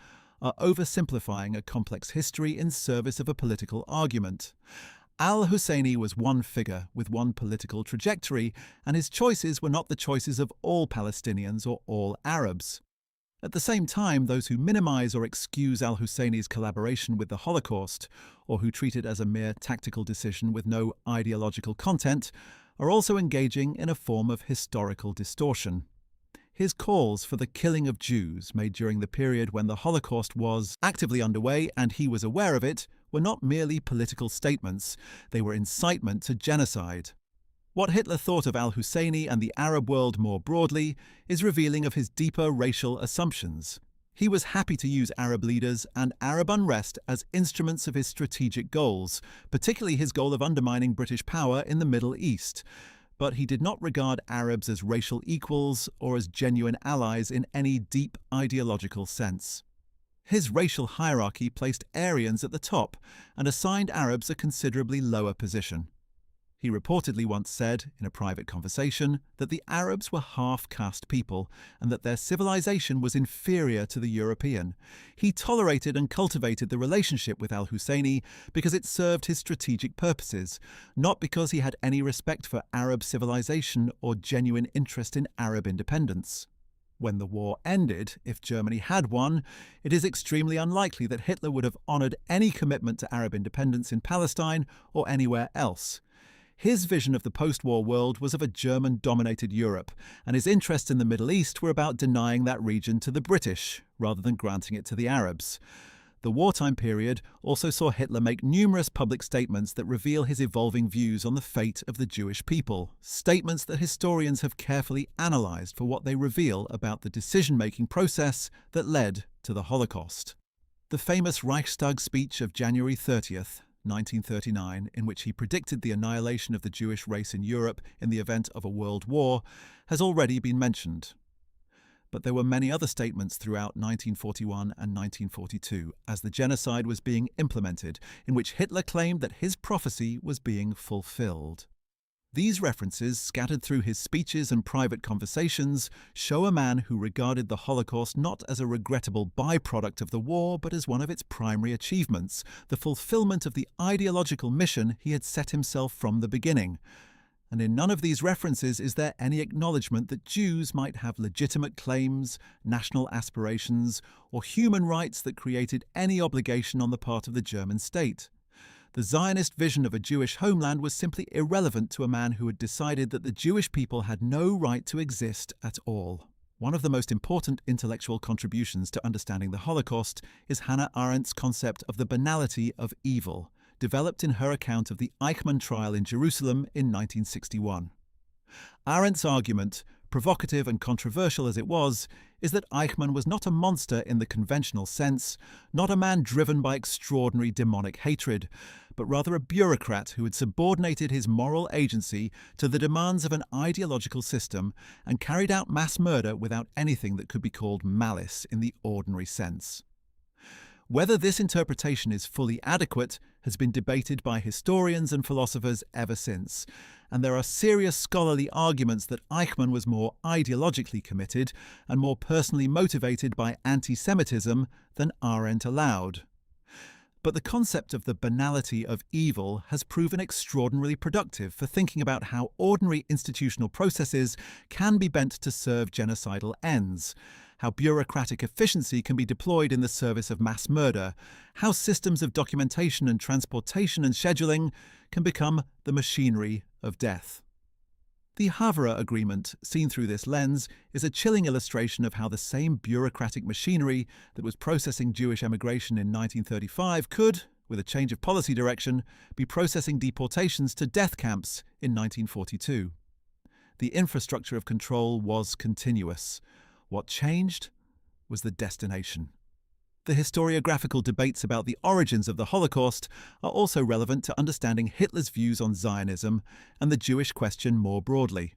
are oversimplifying a complex history in service of a political argument. Al-Husseini was one figure with one political trajectory, and his choices were not the choices of all Palestinians or all Arabs. At the same time, those who minimize or excuse al-Husseini's collaboration with the Holocaust, or who treat it as a mere tactical decision with no ideological content, are also engaging in a form of historical distortion. His calls for the killing of Jews, made during the period when the Holocaust was actively underway and he was aware of it, were not merely political statements, they were incitement to genocide. What Hitler thought of al-Husseini and the Arab world more broadly is revealing of his deeper racial assumptions. He was happy to use Arab leaders and Arab unrest as instruments of his strategic goals, particularly his goal of undermining British power in the Middle East. But he did not regard Arabs as racial equals or as genuine allies in any deep ideological sense. His racial hierarchy placed Aryans at the top and assigned Arabs a considerably lower position. He reportedly once said, in a private conversation, that the Arabs were half-caste people and that their civilization was inferior to the European. He tolerated and cultivated the relationship with al-Husseini because it served his strategic purposes, not because he had any respect for Arab civilization or genuine interest in Arab independence. When the war ended, if Germany had won, it is extremely unlikely that Hitler would have honored any commitment to Arab independence in Palestine or anywhere else. His vision of the post-war world was of a German-dominated Europe, and his interests in the Middle East were about denying that region to the British, rather than granting it to the Arabs. The wartime period also saw Hitler make numerous public statements that reveal his evolving views on the fate of the Jewish people, statements that historians have carefully analysed for what they reveal about the decision-making process that led to the Holocaust. The famous Reichstag speech of January 30th, 1939, in which he predicted the annihilation of the Jewish race in Europe in the event of a world war, has already been mentioned. But there were many other statements throughout 1941 and 1942 as the genocide was being implemented, in which Hitler claimed that his prophecy was being fulfilled. These references, scattered through his speeches and private conversations, show a man who regarded the Holocaust not as a regrettable byproduct of the war, but as one of its primary achievements, the fulfillment of the ideological mission he had set himself from the beginning. And in none of these references is there any acknowledgement that Jews might have legitimate claims, national aspirations, or human rights that created any obligation on the part of the German state. The Zionist vision of a Jewish homeland was simply irrelevant to a man who had decided that the Jewish people had no right to exist at all. One of the most important intellectual contributions to understanding the Holocaust is Hannah Arendt's concept of the banality of evil, developed in her account of the Eichmann trial in Jerusalem in 1961. Arendt's argument, provocative and controversial as it was, is that Eichmann was not a monster in the conventional sense, not a man driven by extraordinary demonic hatred, but rather a bureaucrat who had subordinated his moral agency to the demands of an ideological system and carried out mass murder without anything that could be called malice in the ordinary sense. Whether this interpretation is fully adequate has been debated by historians and philosophers ever since, and there are serious scholarly arguments that Eichmann was more ideologically committed and more personally motivated by anti-Semitism than Arendt allowed. But the concept of the banality of evil has proven extraordinarily productive for thinking about how ordinary institutional processes can be bent to serve genocidal ends, how bureaucratic efficiency can be deployed in the service of mass murder, how systems of documentation and transportation and scheduling can become the machinery of death. The Havre Agreement, seen through this lens, is a chilling illustration of how the same bureaucratic machinery that was processing Jewish emigration in 1935 could, with a change of policy direction, be processing deportations to death camps in 1942. The infrastructure of control was continuous. What changed was the destination. The historiographical debates about the origins of the Holocaust are also relevant to understanding Hitler's views on Zionism and the Jewish question more broadly.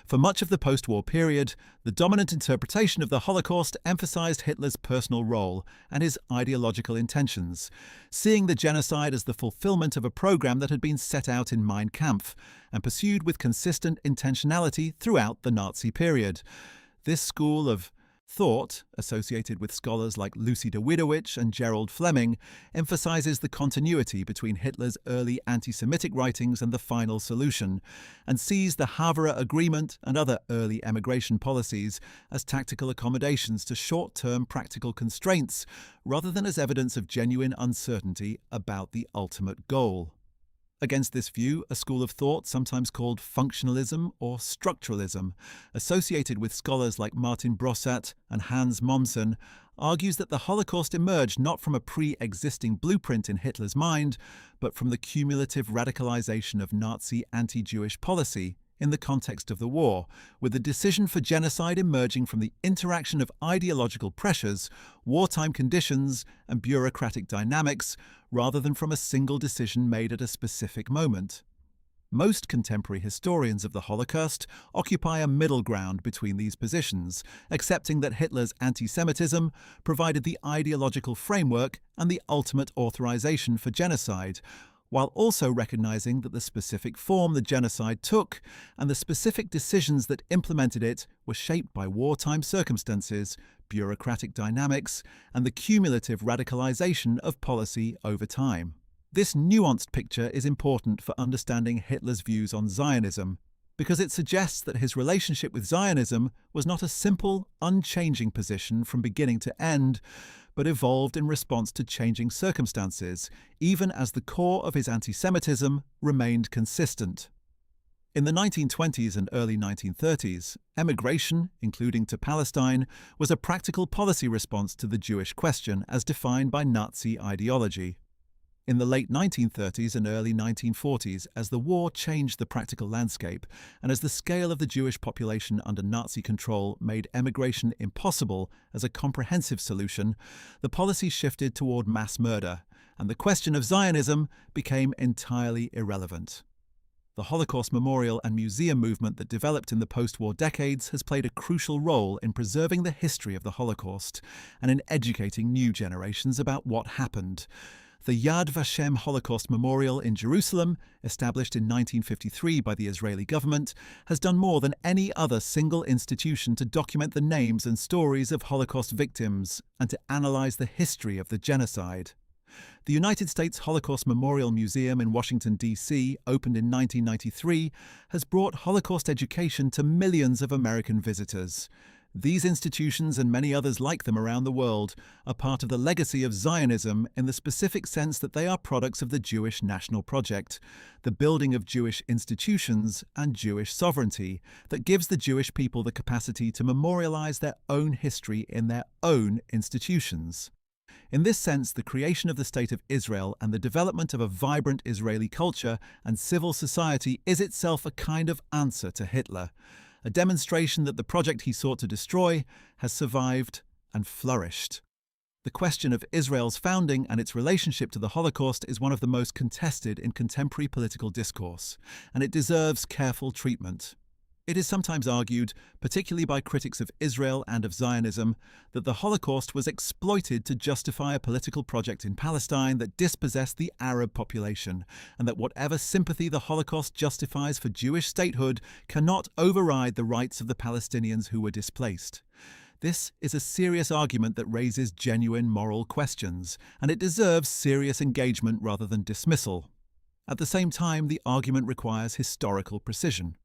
For much of the post-war period, the dominant interpretation of the Holocaust emphasized Hitler's personal role and his ideological intentions, seeing the genocide as the fulfillment of a program that had been set out in Mein Kampf and pursued with consistent intentionality throughout the Nazi period. This school of thought, associated with scholars like Lucy Dawidowicz and Gerald Fleming, emphasizes the continuity between Hitler's early anti-Semitic writings and the final solution, and sees the Havre Agreement and other early emigration policies as tactical accommodations to short-term practical constraints, rather than as evidence of genuine uncertainty about the ultimate goal. Against this view, a school of thought sometimes called functionalism or structuralism, associated with scholars like Martin Brossat and Hans Mommsen, argues that the Holocaust emerged not from a pre-existing blueprint in Hitler's mind, but from the cumulative radicalization of Nazi anti-Jewish policy in the context of the war, with the decision for genocide emerging from the interaction of ideological pressures, wartime conditions, and bureaucratic dynamics, rather than from a single decision made at a specific moment. Most contemporary historians of the Holocaust occupy a middle ground between these positions, accepting that Hitler's anti-Semitism provided the ideological framework and the ultimate authorization for genocide, while also recognizing that the specific form the genocide took and the specific decisions that implemented it were shaped by wartime circumstances, bureaucratic dynamics, and the cumulative radicalization of policy over time. This nuanced picture is important for understanding Hitler's views on Zionism, because it suggests that his relationship with Zionism was not a simple, unchanging position from beginning to end, but evolved in response to changing circumstances, even as the core of his anti-Semitism remained consistent. In the 1920s and early 1930s, emigration, including to Palestine, was a practical policy response to the Jewish question as defined by Nazi ideology. In the late 1930s and early 1940s, as the war changed the practical landscape, and as the scale of the Jewish population under Nazi control made emigration impossible as a comprehensive solution, the policy shifted toward mass murder, and the question of Zionism became entirely irrelevant. The Holocaust Memorial and Museum movement that developed in the post-war decades has played a crucial role in preserving the history of the Holocaust and in educating new generations about what happened. The Yad Vashem Holocaust Memorial in Jerusalem, established in 1953 by the Israeli government, has done more than any other single institution to document the names and stories of Holocaust victims and to analyze the history of the genocide. The United States Holocaust Memorial Museum in Washington, D.C., opened in 1993, has brought Holocaust education to millions of American visitors. These institutions and many others like them around the world are part of the legacy of Zionism in the specific sense that they are products of the Jewish national project, the building of Jewish institutions and Jewish sovereignty that gives the Jewish people the capacity to memorialize their own history in their own institutions. In this sense, the creation of the State of Israel and the development of a vibrant Israeli culture and civil society is itself a kind of answer to Hitler, a demonstration that the project he sought to destroy has survived and flourished. The question of Israel's founding and its relationship to the Holocaust is one of the most contested in contemporary political discourse, and it deserves careful treatment. It is sometimes argued, particularly by critics of Israel and of Zionism, that the Holocaust was exploited to justify a political project in Palestine that dispossessed the Arab population, and that whatever sympathy the Holocaust justifies for Jewish statehood cannot override the rights of the Palestinians who were displaced. This is a serious argument that raises genuine moral questions, and it deserves serious engagement rather than dismissal. At the same time, the argument requires historical precision.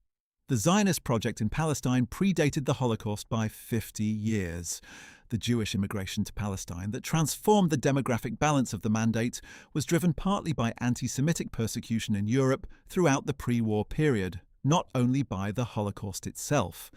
The Zionist project in Palestine predated the Holocaust by 50 years. The Jewish immigration to Palestine that transformed the demographic balance of the Mandate was driven partly by anti-Semitic persecution in Europe throughout the pre-war period, not only by the Holocaust itself.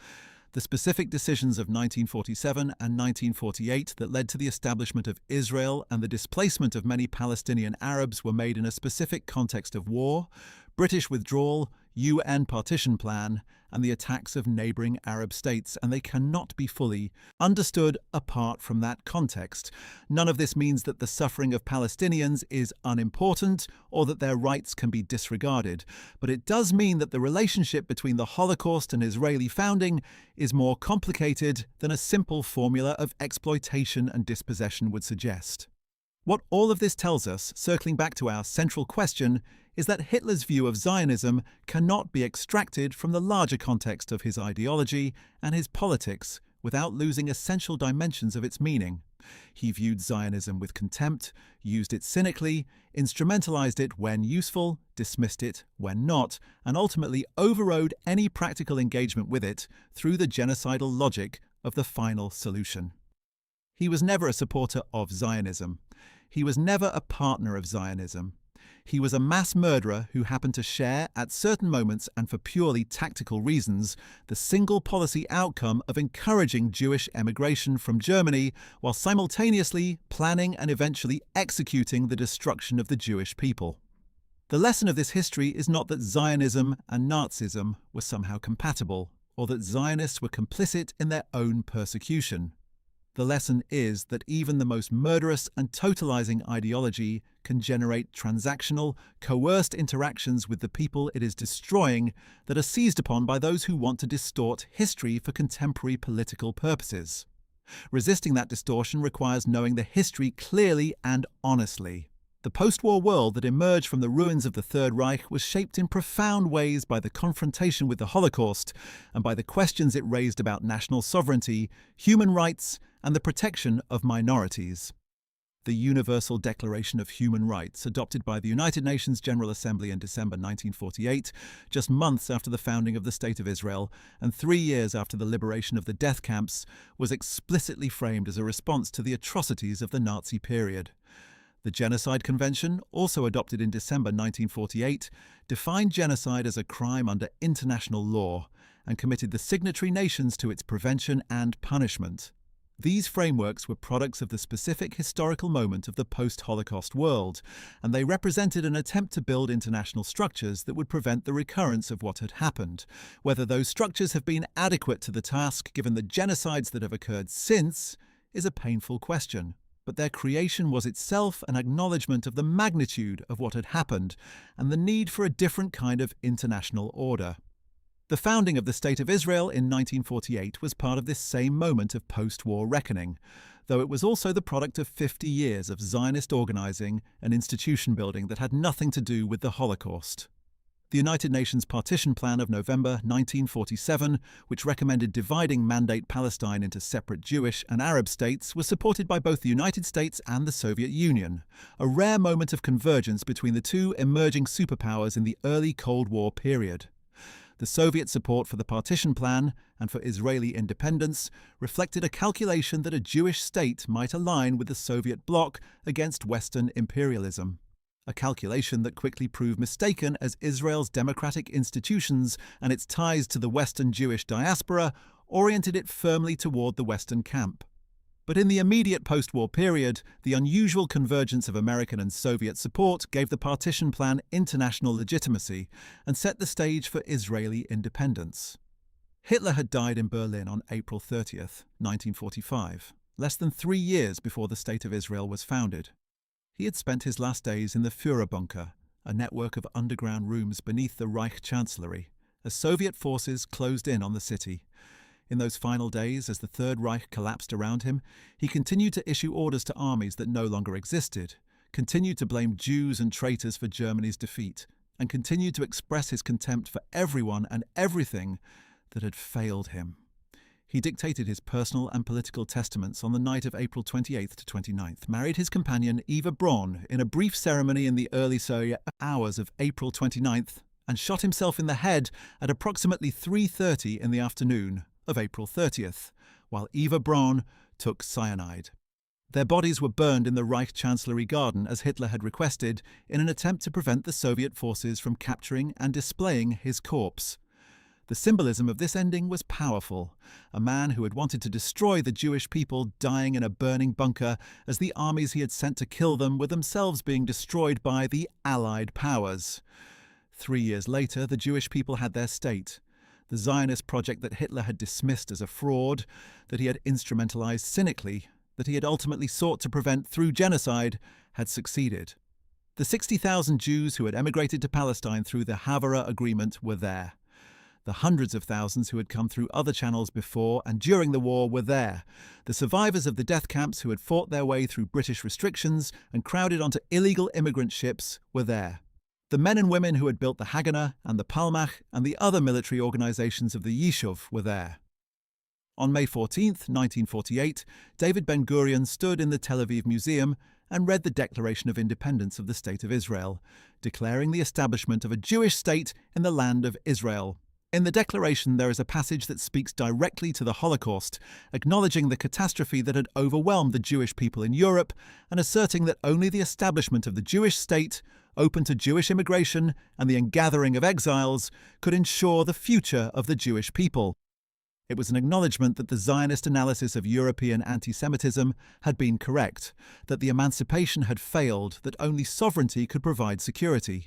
The specific decisions of 1947 and 1948 that led to the establishment of Israel and the displacement of many Palestinian Arabs were made in a specific context of war, British withdrawal, UN partition plan, and the attacks of neighbouring Arab states, and they cannot be fully understood apart from that context. None of this means that the suffering of Palestinians is unimportant or that their rights can be disregarded, but it does mean that the relationship between the Holocaust and Israeli founding is more complicated than a simple formula of exploitation and dispossession would suggest. What all of this tells us, circling back to our central question, is that Hitler's view of Zionism cannot be extracted from the larger context of his ideology and his politics without losing essential dimensions of its meaning. He viewed Zionism with contempt, used it cynically, instrumentalized it when useful, dismissed it when not, and ultimately overrode any practical engagement with it through the genocidal logic of the final solution. He was never a supporter of Zionism. He was never a partner of Zionism. He was a mass murderer who happened to share, at certain moments and for purely tactical reasons, the single policy outcome of encouraging Jewish emigration from Germany while simultaneously planning and eventually executing the destruction of the Jewish people. The lesson of this history is not that Zionism and Nazism were somehow compatible, or that Zionists were complicit in their own persecution. The lesson is that even the most murderous and totalizing ideology can generate transactional, coerced interactions with the people it is destroying that are seized upon by those who want to distort history for contemporary political purposes. Resisting that distortion requires knowing the history clearly and honestly. The post-war world that emerged from the ruins of the Third Reich was shaped in profound ways by the confrontation with the Holocaust and by the questions it raised about national sovereignty, human rights, and the protection of minorities. The Universal Declaration of Human Rights, adopted by the United Nations General Assembly in December 1948, just months after the founding of the State of Israel and 3 years after the liberation of the death camps, was explicitly framed as a response to the atrocities of the Nazi period. The Genocide Convention, also adopted in December 1948, defined genocide as a crime under international law and committed the signatory nations to its prevention and punishment. These frameworks were products of the specific historical moment of the post-Holocaust world, and they represented an attempt to build international structures that would prevent the recurrence of what had happened. Whether those structures have been adequate to the task given the genocides that have occurred since is a painful question. But their creation was itself an acknowledgement of the magnitude of what had happened and the need for a different kind of international order. The founding of the State of Israel in 1948 was part of this same moment of post-war reckoning, though it was also the product of 50 years of Zionist organizing and institution building that had nothing to do with the Holocaust. The United Nations Partition Plan of November 1947, which recommended dividing Mandate Palestine into separate Jewish and Arab states, was supported by both the United States and the Soviet Union, a rare moment of convergence between the two emerging superpowers in the early Cold War period. The Soviet support for the partition plan and for Israeli independence reflected a calculation that a Jewish state might align with the Soviet bloc against Western imperialism. A calculation that quickly proved mistaken as Israel's democratic institutions and its ties to the Western Jewish diaspora oriented it firmly toward the Western camp. But in the immediate post-war period, the unusual convergence of American and Soviet support gave the partition plan international legitimacy and set the stage for Israeli independence. Hitler had died in Berlin on April 30th, 1945, less than 3 years before the State of Israel was founded. He had spent his last days in the Führerbunker, a network of underground rooms beneath the Reich Chancellery, as Soviet forces closed in on the city. In those final days, as the Third Reich collapsed around him, he continued to issue orders to armies that no longer existed, continued to blame Jews and traitors for Germany's defeat, and continued to express his contempt for everyone and everything that had failed him. He dictated his personal and political testaments on the night of April 28th to 29th, married his companion Eva Braun in a brief ceremony in the early hours of April 29th, and shot himself in the head at approximately 3:30 in the afternoon of April 30th, while Eva Braun took cyanide. Their bodies were burned in the Reich Chancellery garden as Hitler had requested in an attempt to prevent the Soviet forces from capturing and displaying his corpse. The symbolism of this ending was powerful. A man who had wanted to destroy the Jewish people dying in a burning bunker as the armies he had sent to kill them were themselves being destroyed by the Allied powers. 3 years later, the Jewish people had their state. The Zionist project that Hitler had dismissed as a fraud, that he had instrumentalized cynically, that he had ultimately sought to prevent through genocide, had succeeded. The 60,000 Jews who had emigrated to Palestine through the Havara Agreement were there. The hundreds of thousands who had come through other channels before and during the war were there. The survivors of the death camps who had fought their way through British restrictions and crowded onto illegal immigrant ships were there. The men and women who had built the Haganah and the Palmach and the other military organizations of the Yishuv were there. On May 14, 1948, David Ben-Gurion stood in the Tel Aviv Museum and read the Declaration of Independence of the State of Israel, declaring the establishment of a Jewish state in the land of Israel. In the declaration, there is a passage that speaks directly to the Holocaust, acknowledging the catastrophe that had overwhelmed the Jewish people in Europe and asserting that only the establishment of the Jewish state, open to Jewish immigration and the ingathering of exiles, could ensure the future of the Jewish people. It was an acknowledgement that the Zionist analysis of European anti-Semitism had been correct, that the emancipation had failed, that only sovereignty could provide security.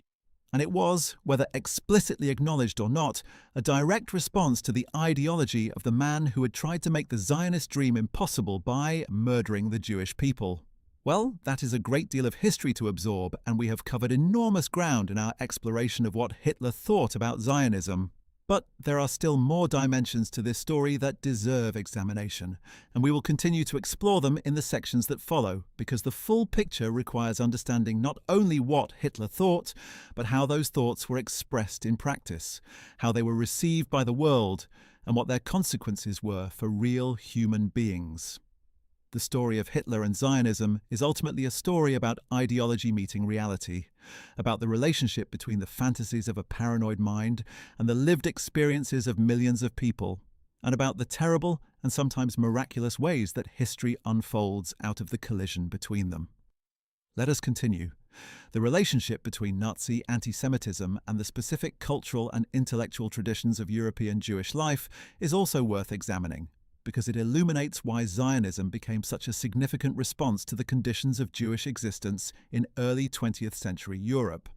And it was, whether explicitly acknowledged or not, a direct response to the ideology of the man who had tried to make the Zionist dream impossible by murdering the Jewish people. Well, that is a great deal of history to absorb, and we have covered enormous ground in our exploration of what Hitler thought about Zionism. But there are still more dimensions to this story that deserve examination, and we will continue to explore them in the sections that follow, because the full picture requires understanding not only what Hitler thought, but how those thoughts were expressed in practice, how they were received by the world, and what their consequences were for real human beings. The story of Hitler and Zionism is ultimately a story about ideology meeting reality, about the relationship between the fantasies of a paranoid mind and the lived experiences of millions of people, and about the terrible and sometimes miraculous ways that history unfolds out of the collision between them. Let us continue. The relationship between Nazi anti-Semitism and the specific cultural and intellectual traditions of European Jewish life is also worth examining, because it illuminates why Zionism became such a significant response to the conditions of Jewish existence in early 20th century Europe.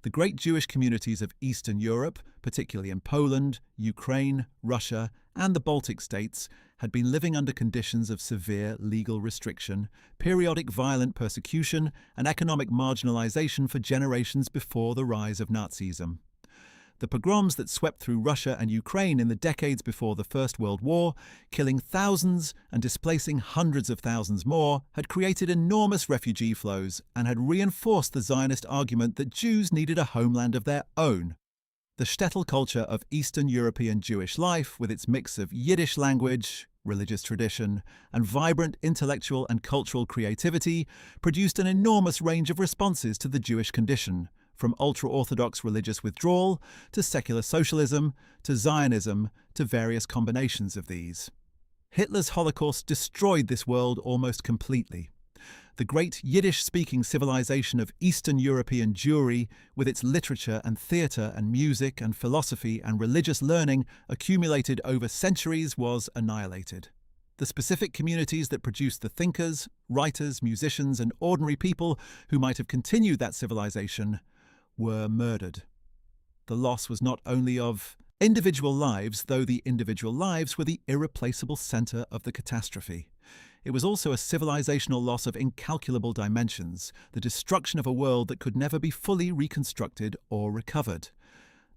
The great Jewish communities of Eastern Europe, particularly in Poland, Ukraine, Russia, and the Baltic states, had been living under conditions of severe legal restriction, periodic violent persecution, and economic marginalization for generations before the rise of Nazism. The pogroms that swept through Russia and Ukraine in the decades before the First World War, killing thousands and displacing hundreds of thousands more, had created enormous refugee flows and had reinforced the Zionist argument that Jews needed a homeland of their own. The shtetl culture of Eastern European Jewish life, with its mix of Yiddish language, religious tradition, and vibrant intellectual and cultural creativity, produced an enormous range of responses to the Jewish condition, from ultra-Orthodox religious withdrawal to secular socialism to Zionism to various combinations of these. Hitler's Holocaust destroyed this world almost completely. The great Yiddish-speaking civilization of Eastern European Jewry, with its literature and theatre and music and philosophy and religious learning accumulated over centuries, was annihilated. The specific communities that produced the thinkers, writers, musicians, and ordinary people who might have continued that civilization were murdered. The loss was not only of individual lives, though the individual lives were the irreplaceable center of the catastrophe. It was also a civilizational loss of incalculable dimensions, the destruction of a world that could never be fully reconstructed or recovered.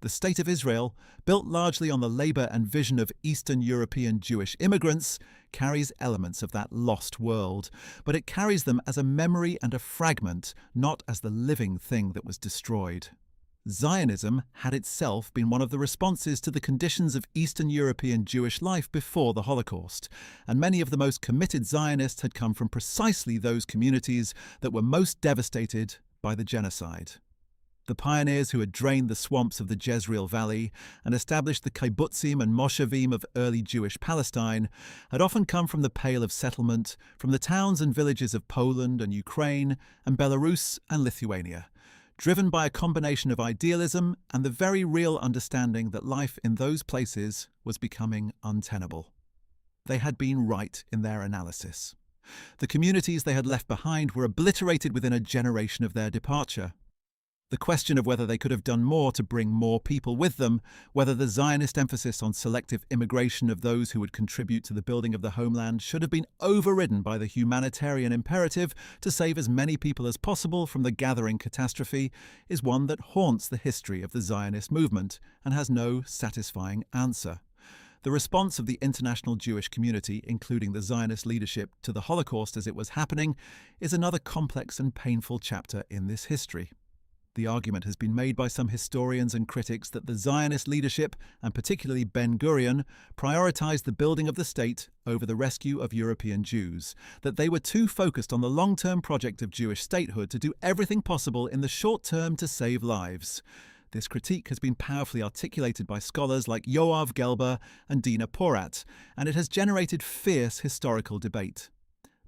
The State of Israel, built largely on the labor and vision of Eastern European Jewish immigrants, carries elements of that lost world, but it carries them as a memory and a fragment, not as the living thing that was destroyed. Zionism had itself been one of the responses to the conditions of Eastern European Jewish life before the Holocaust, and many of the most committed Zionists had come from precisely those communities that were most devastated by the genocide. The pioneers who had drained the swamps of the Jezreel Valley and established the kibbutzim and moshavim of early Jewish Palestine had often come from the Pale of Settlement, from the towns and villages of Poland and Ukraine and Belarus and Lithuania, driven by a combination of idealism and the very real understanding that life in those places was becoming untenable. They had been right in their analysis. The communities they had left behind were obliterated within a generation of their departure. The question of whether they could have done more to bring more people with them, whether the Zionist emphasis on selective immigration of those who would contribute to the building of the homeland should have been overridden by the humanitarian imperative to save as many people as possible from the gathering catastrophe, is one that haunts the history of the Zionist movement and has no satisfying answer. The response of the international Jewish community, including the Zionist leadership, to the Holocaust as it was happening, is another complex and painful chapter in this history. The argument has been made by some historians and critics that the Zionist leadership, and particularly Ben-Gurion, prioritized the building of the state over the rescue of European Jews, that they were too focused on the long-term project of Jewish statehood to do everything possible in the short term to save lives. This critique has been powerfully articulated by scholars like Yoav Gelber and Dina Porat, and it has generated fierce historical debate.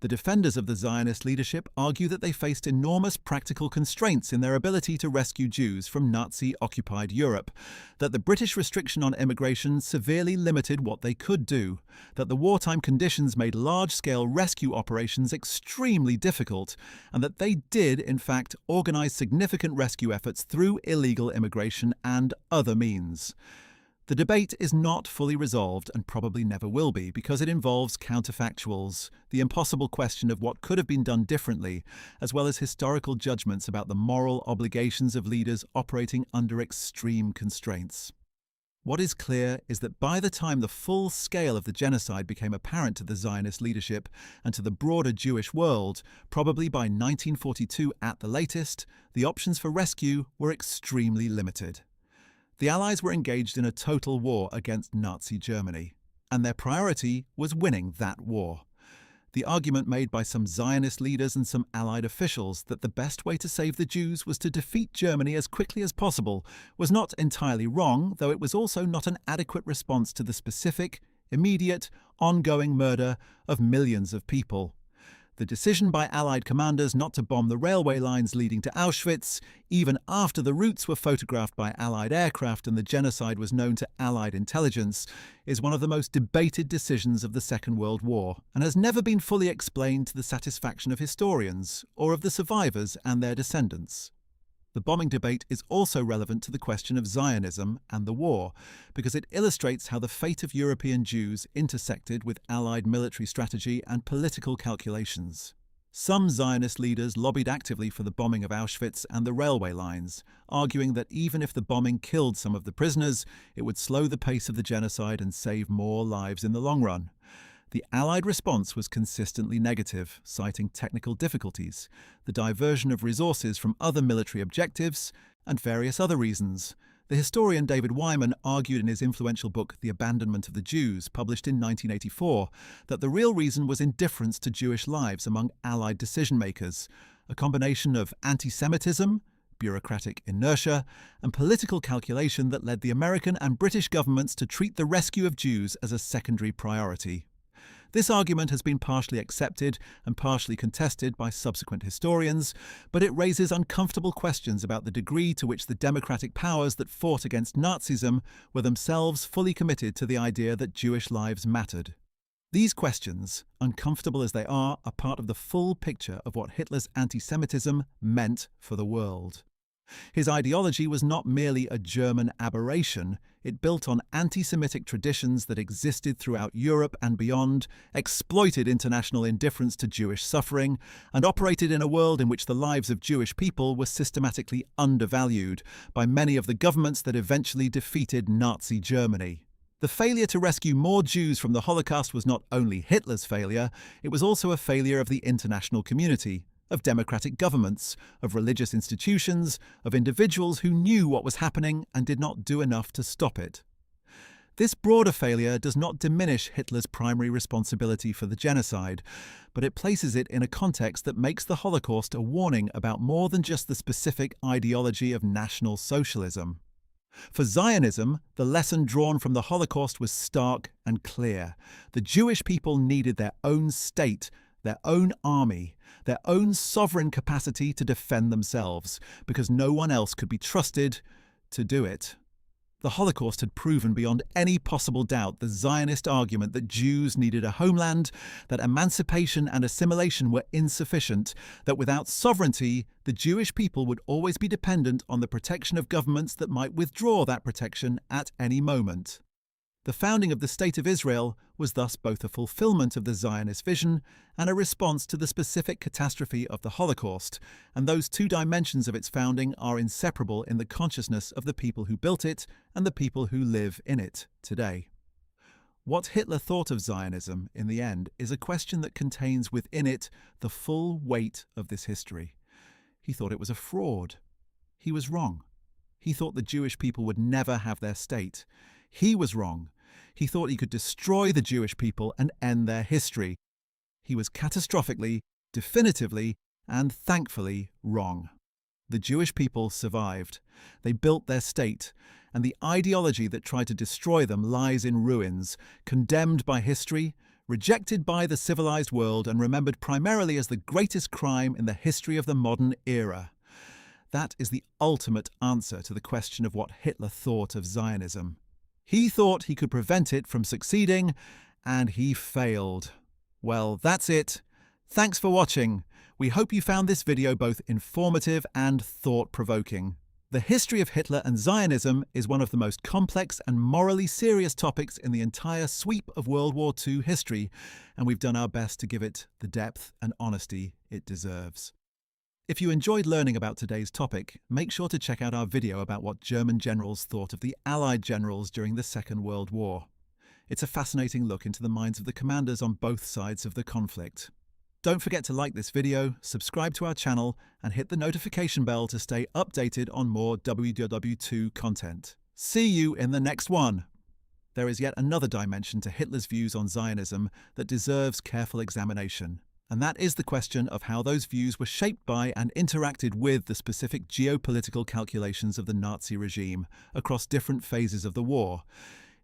The defenders of the Zionist leadership argue that they faced enormous practical constraints in their ability to rescue Jews from Nazi-occupied Europe, that the British restriction on immigration severely limited what they could do, that the wartime conditions made large-scale rescue operations extremely difficult, and that they did, in fact, organize significant rescue efforts through illegal immigration and other means. The debate is not fully resolved and probably never will be because it involves counterfactuals, the impossible question of what could have been done differently, as well as historical judgments about the moral obligations of leaders operating under extreme constraints. What is clear is that by the time the full scale of the genocide became apparent to the Zionist leadership and to the broader Jewish world, probably by 1942 at the latest, the options for rescue were extremely limited. The Allies were engaged in a total war against Nazi Germany, and their priority was winning that war. The argument made by some Zionist leaders and some Allied officials that the best way to save the Jews was to defeat Germany as quickly as possible was not entirely wrong, though it was also not an adequate response to the specific, immediate, ongoing murder of millions of people. The decision by Allied commanders not to bomb the railway lines leading to Auschwitz, even after the routes were photographed by Allied aircraft and the genocide was known to Allied intelligence, is one of the most debated decisions of the Second World War and has never been fully explained to the satisfaction of historians or of the survivors and their descendants. The bombing debate is also relevant to the question of Zionism and the war, because it illustrates how the fate of European Jews intersected with Allied military strategy and political calculations. Some Zionist leaders lobbied actively for the bombing of Auschwitz and the railway lines, arguing that even if the bombing killed some of the prisoners, it would slow the pace of the genocide and save more lives in the long run. The Allied response was consistently negative, citing technical difficulties, the diversion of resources from other military objectives, and various other reasons. The historian David Wyman argued in his influential book The Abandonment of the Jews, published in 1984, that the real reason was indifference to Jewish lives among Allied decision-makers, a combination of anti-Semitism, bureaucratic inertia, and political calculation that led the American and British governments to treat the rescue of Jews as a secondary priority. This argument has been partially accepted and partially contested by subsequent historians, but it raises uncomfortable questions about the degree to which the democratic powers that fought against Nazism were themselves fully committed to the idea that Jewish lives mattered. These questions, uncomfortable as they are part of the full picture of what Hitler's anti-Semitism meant for the world. His ideology was not merely a German aberration, it built on anti-Semitic traditions that existed throughout Europe and beyond, exploited international indifference to Jewish suffering, and operated in a world in which the lives of Jewish people were systematically undervalued by many of the governments that eventually defeated Nazi Germany. The failure to rescue more Jews from the Holocaust was not only Hitler's failure, it was also a failure of the international community, of democratic governments, of religious institutions, of individuals who knew what was happening and did not do enough to stop it. This broader failure does not diminish Hitler's primary responsibility for the genocide, but it places it in a context that makes the Holocaust a warning about more than just the specific ideology of National Socialism. For Zionism, the lesson drawn from the Holocaust was stark and clear. The Jewish people needed their own state, their own army, their own sovereign capacity to defend themselves, because no one else could be trusted to do it. The Holocaust had proven beyond any possible doubt the Zionist argument that Jews needed a homeland, that emancipation and assimilation were insufficient, that without sovereignty, the Jewish people would always be dependent on the protection of governments that might withdraw that protection at any moment. The founding of the State of Israel was thus both a fulfillment of the Zionist vision and a response to the specific catastrophe of the Holocaust, and those two dimensions of its founding are inseparable in the consciousness of the people who built it and the people who live in it today. What Hitler thought of Zionism, in the end, is a question that contains within it the full weight of this history. He thought it was a fraud. He was wrong. He thought the Jewish people would never have their state. He was wrong. He thought he could destroy the Jewish people and end their history. He was catastrophically, definitively, and thankfully wrong. The Jewish people survived. They built their state, and the ideology that tried to destroy them lies in ruins, condemned by history, rejected by the civilized world, and remembered primarily as the greatest crime in the history of the modern era. That is the ultimate answer to the question of what Hitler thought of Zionism. He thought he could prevent it from succeeding, and he failed. Well, that's it. Thanks for watching. We hope you found this video both informative and thought-provoking. The history of Hitler and Zionism is one of the most complex and morally serious topics in the entire sweep of World War II history, and we've done our best to give it the depth and honesty it deserves. If you enjoyed learning about today's topic, make sure to check out our video about what German generals thought of the Allied generals during the Second World War. It's a fascinating look into the minds of the commanders on both sides of the conflict. Don't forget to like this video, subscribe to our channel, and hit the notification bell to stay updated on more WW2 content. See you in the next one! There is yet another dimension to Hitler's views on Zionism that deserves careful examination. And that is the question of how those views were shaped by and interacted with the specific geopolitical calculations of the Nazi regime across different phases of the war.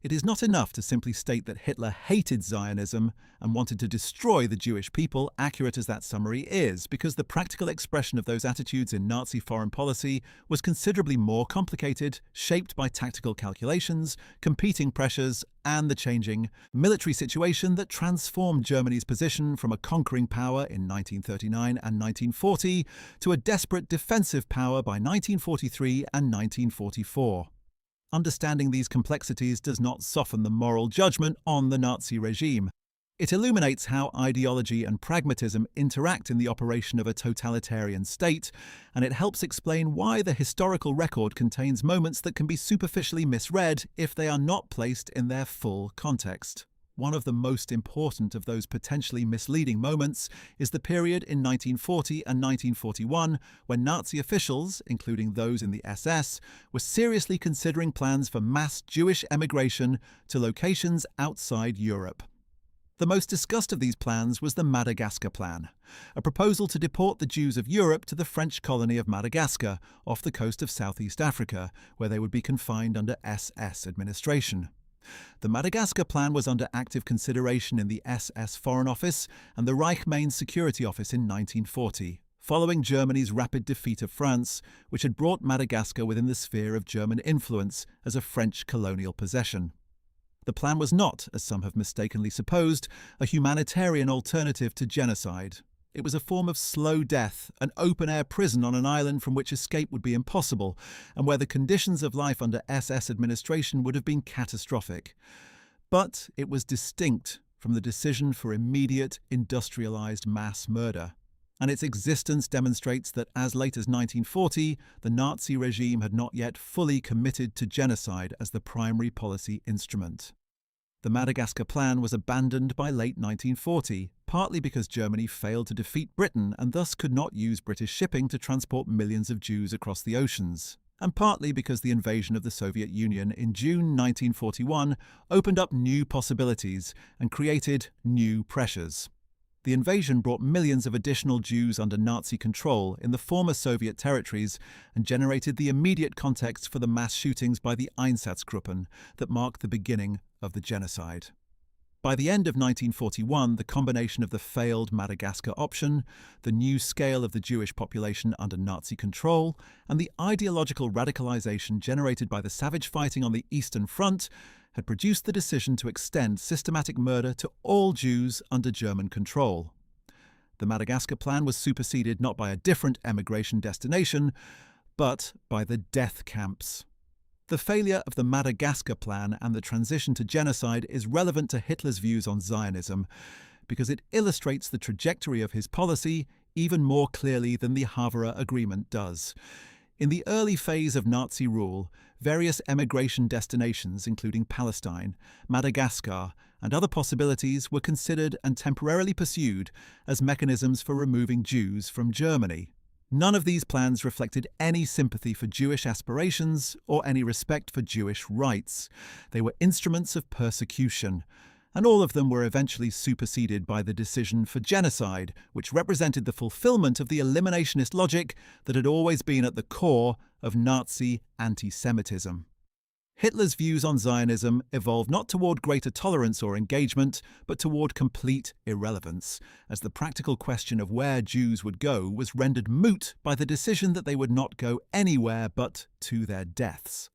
It is not enough to simply state that Hitler hated Zionism and wanted to destroy the Jewish people, accurate as that summary is, because the practical expression of those attitudes in Nazi foreign policy was considerably more complicated, shaped by tactical calculations, competing pressures, and the changing military situation that transformed Germany's position from a conquering power in 1939 and 1940 to a desperate defensive power by 1943 and 1944. Understanding these complexities does not soften the moral judgment on the Nazi regime. It illuminates how ideology and pragmatism interact in the operation of a totalitarian state, and it helps explain why the historical record contains moments that can be superficially misread if they are not placed in their full context. One of the most important of those potentially misleading moments is the period in 1940 and 1941 when Nazi officials, including those in the SS, were seriously considering plans for mass Jewish emigration to locations outside Europe. The most discussed of these plans was the Madagascar Plan, a proposal to deport the Jews of Europe to the French colony of Madagascar off the coast of Southeast Africa, where they would be confined under SS administration. The Madagascar Plan was under active consideration in the SS Foreign Office and the Reich Main Security Office in 1940, following Germany's rapid defeat of France, which had brought Madagascar within the sphere of German influence as a French colonial possession. The plan was not, as some have mistakenly supposed, a humanitarian alternative to genocide. It was a form of slow death, an open-air prison on an island from which escape would be impossible, and where the conditions of life under SS administration would have been catastrophic. But it was distinct from the decision for immediate, industrialized mass murder. And its existence demonstrates that as late as 1940, the Nazi regime had not yet fully committed to genocide as the primary policy instrument. The Madagascar Plan was abandoned by late 1940, partly because Germany failed to defeat Britain and thus could not use British shipping to transport millions of Jews across the oceans, and partly because the invasion of the Soviet Union in June 1941 opened up new possibilities and created new pressures. The invasion brought millions of additional Jews under Nazi control in the former Soviet territories and generated the immediate context for the mass shootings by the Einsatzgruppen that marked the beginning of the genocide. By the end of 1941, the combination of the failed Madagascar option, the new scale of the Jewish population under Nazi control, and the ideological radicalization generated by the savage fighting on the Eastern Front had produced the decision to extend systematic murder to all Jews under German control. The Madagascar Plan was superseded not by a different emigration destination, but by the death camps. The failure of the Madagascar Plan and the transition to genocide is relevant to Hitler's views on Zionism because it illustrates the trajectory of his policy even more clearly than the Havre Agreement does. In the early phase of Nazi rule, various emigration destinations, including Palestine, Madagascar, and other possibilities were considered and temporarily pursued as mechanisms for removing Jews from Germany. None of these plans reflected any sympathy for Jewish aspirations or any respect for Jewish rights. They were instruments of persecution, and all of them were eventually superseded by the decision for genocide, which represented the fulfillment of the eliminationist logic that had always been at the core of Nazi anti-Semitism. Hitler's views on Zionism evolved not toward greater tolerance or engagement, but toward complete irrelevance, as the practical question of where Jews would go was rendered moot by the decision that they would not go anywhere but to their deaths.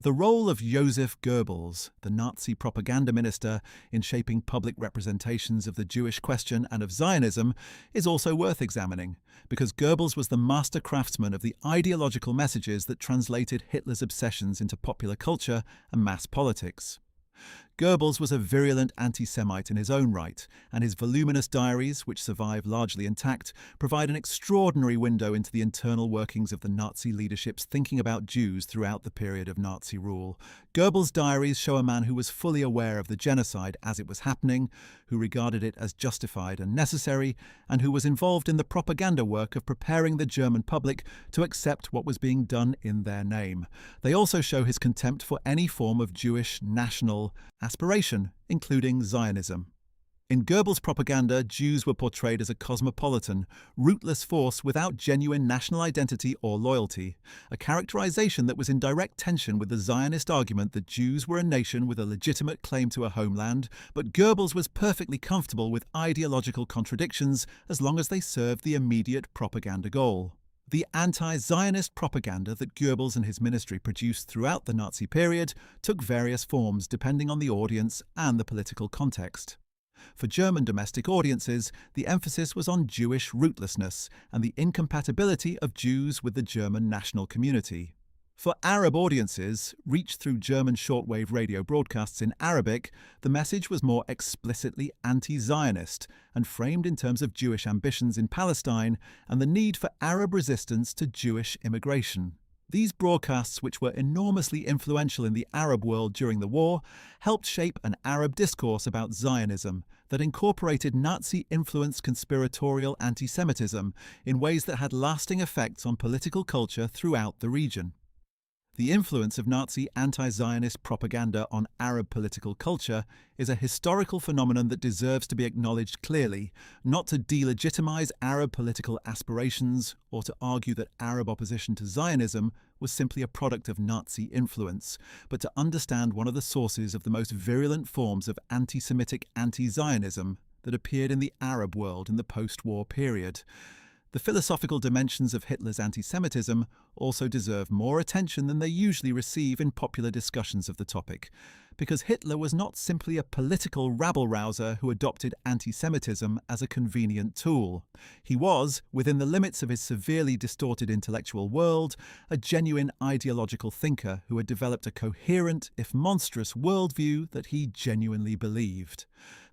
The role of Joseph Goebbels, the Nazi propaganda minister, in shaping public representations of the Jewish question and of Zionism is also worth examining, because Goebbels was the master craftsman of the ideological messages that translated Hitler's obsessions into popular culture and mass politics. Goebbels was a virulent anti-Semite in his own right, and his voluminous diaries, which survive largely intact, provide an extraordinary window into the internal workings of the Nazi leadership's thinking about Jews throughout the period of Nazi rule. Goebbels' diaries show a man who was fully aware of the genocide as it was happening, who regarded it as justified and necessary, and who was involved in the propaganda work of preparing the German public to accept what was being done in their name. They also show his contempt for any form of Jewish national aspiration, including Zionism. In Goebbels' propaganda, Jews were portrayed as a cosmopolitan, rootless force without genuine national identity or loyalty, a characterization that was in direct tension with the Zionist argument that Jews were a nation with a legitimate claim to a homeland, but Goebbels was perfectly comfortable with ideological contradictions as long as they served the immediate propaganda goal. The anti-Zionist propaganda that Goebbels and his ministry produced throughout the Nazi period took various forms depending on the audience and the political context. For German domestic audiences, the emphasis was on Jewish rootlessness and the incompatibility of Jews with the German national community. For Arab audiences, reached through German shortwave radio broadcasts in Arabic, the message was more explicitly anti-Zionist and framed in terms of Jewish ambitions in Palestine and the need for Arab resistance to Jewish immigration. These broadcasts, which were enormously influential in the Arab world during the war, helped shape an Arab discourse about Zionism that incorporated Nazi-influenced conspiratorial anti-Semitism in ways that had lasting effects on political culture throughout the region. The influence of Nazi anti-Zionist propaganda on Arab political culture is a historical phenomenon that deserves to be acknowledged clearly, not to delegitimize Arab political aspirations or to argue that Arab opposition to Zionism was simply a product of Nazi influence, but to understand one of the sources of the most virulent forms of anti-Semitic anti-Zionism that appeared in the Arab world in the post-war period. The philosophical dimensions of Hitler's anti-Semitism also deserve more attention than they usually receive in popular discussions of the topic, because Hitler was not simply a political rabble-rouser who adopted anti-Semitism as a convenient tool. He was, within the limits of his severely distorted intellectual world, a genuine ideological thinker who had developed a coherent, if monstrous, worldview that he genuinely believed.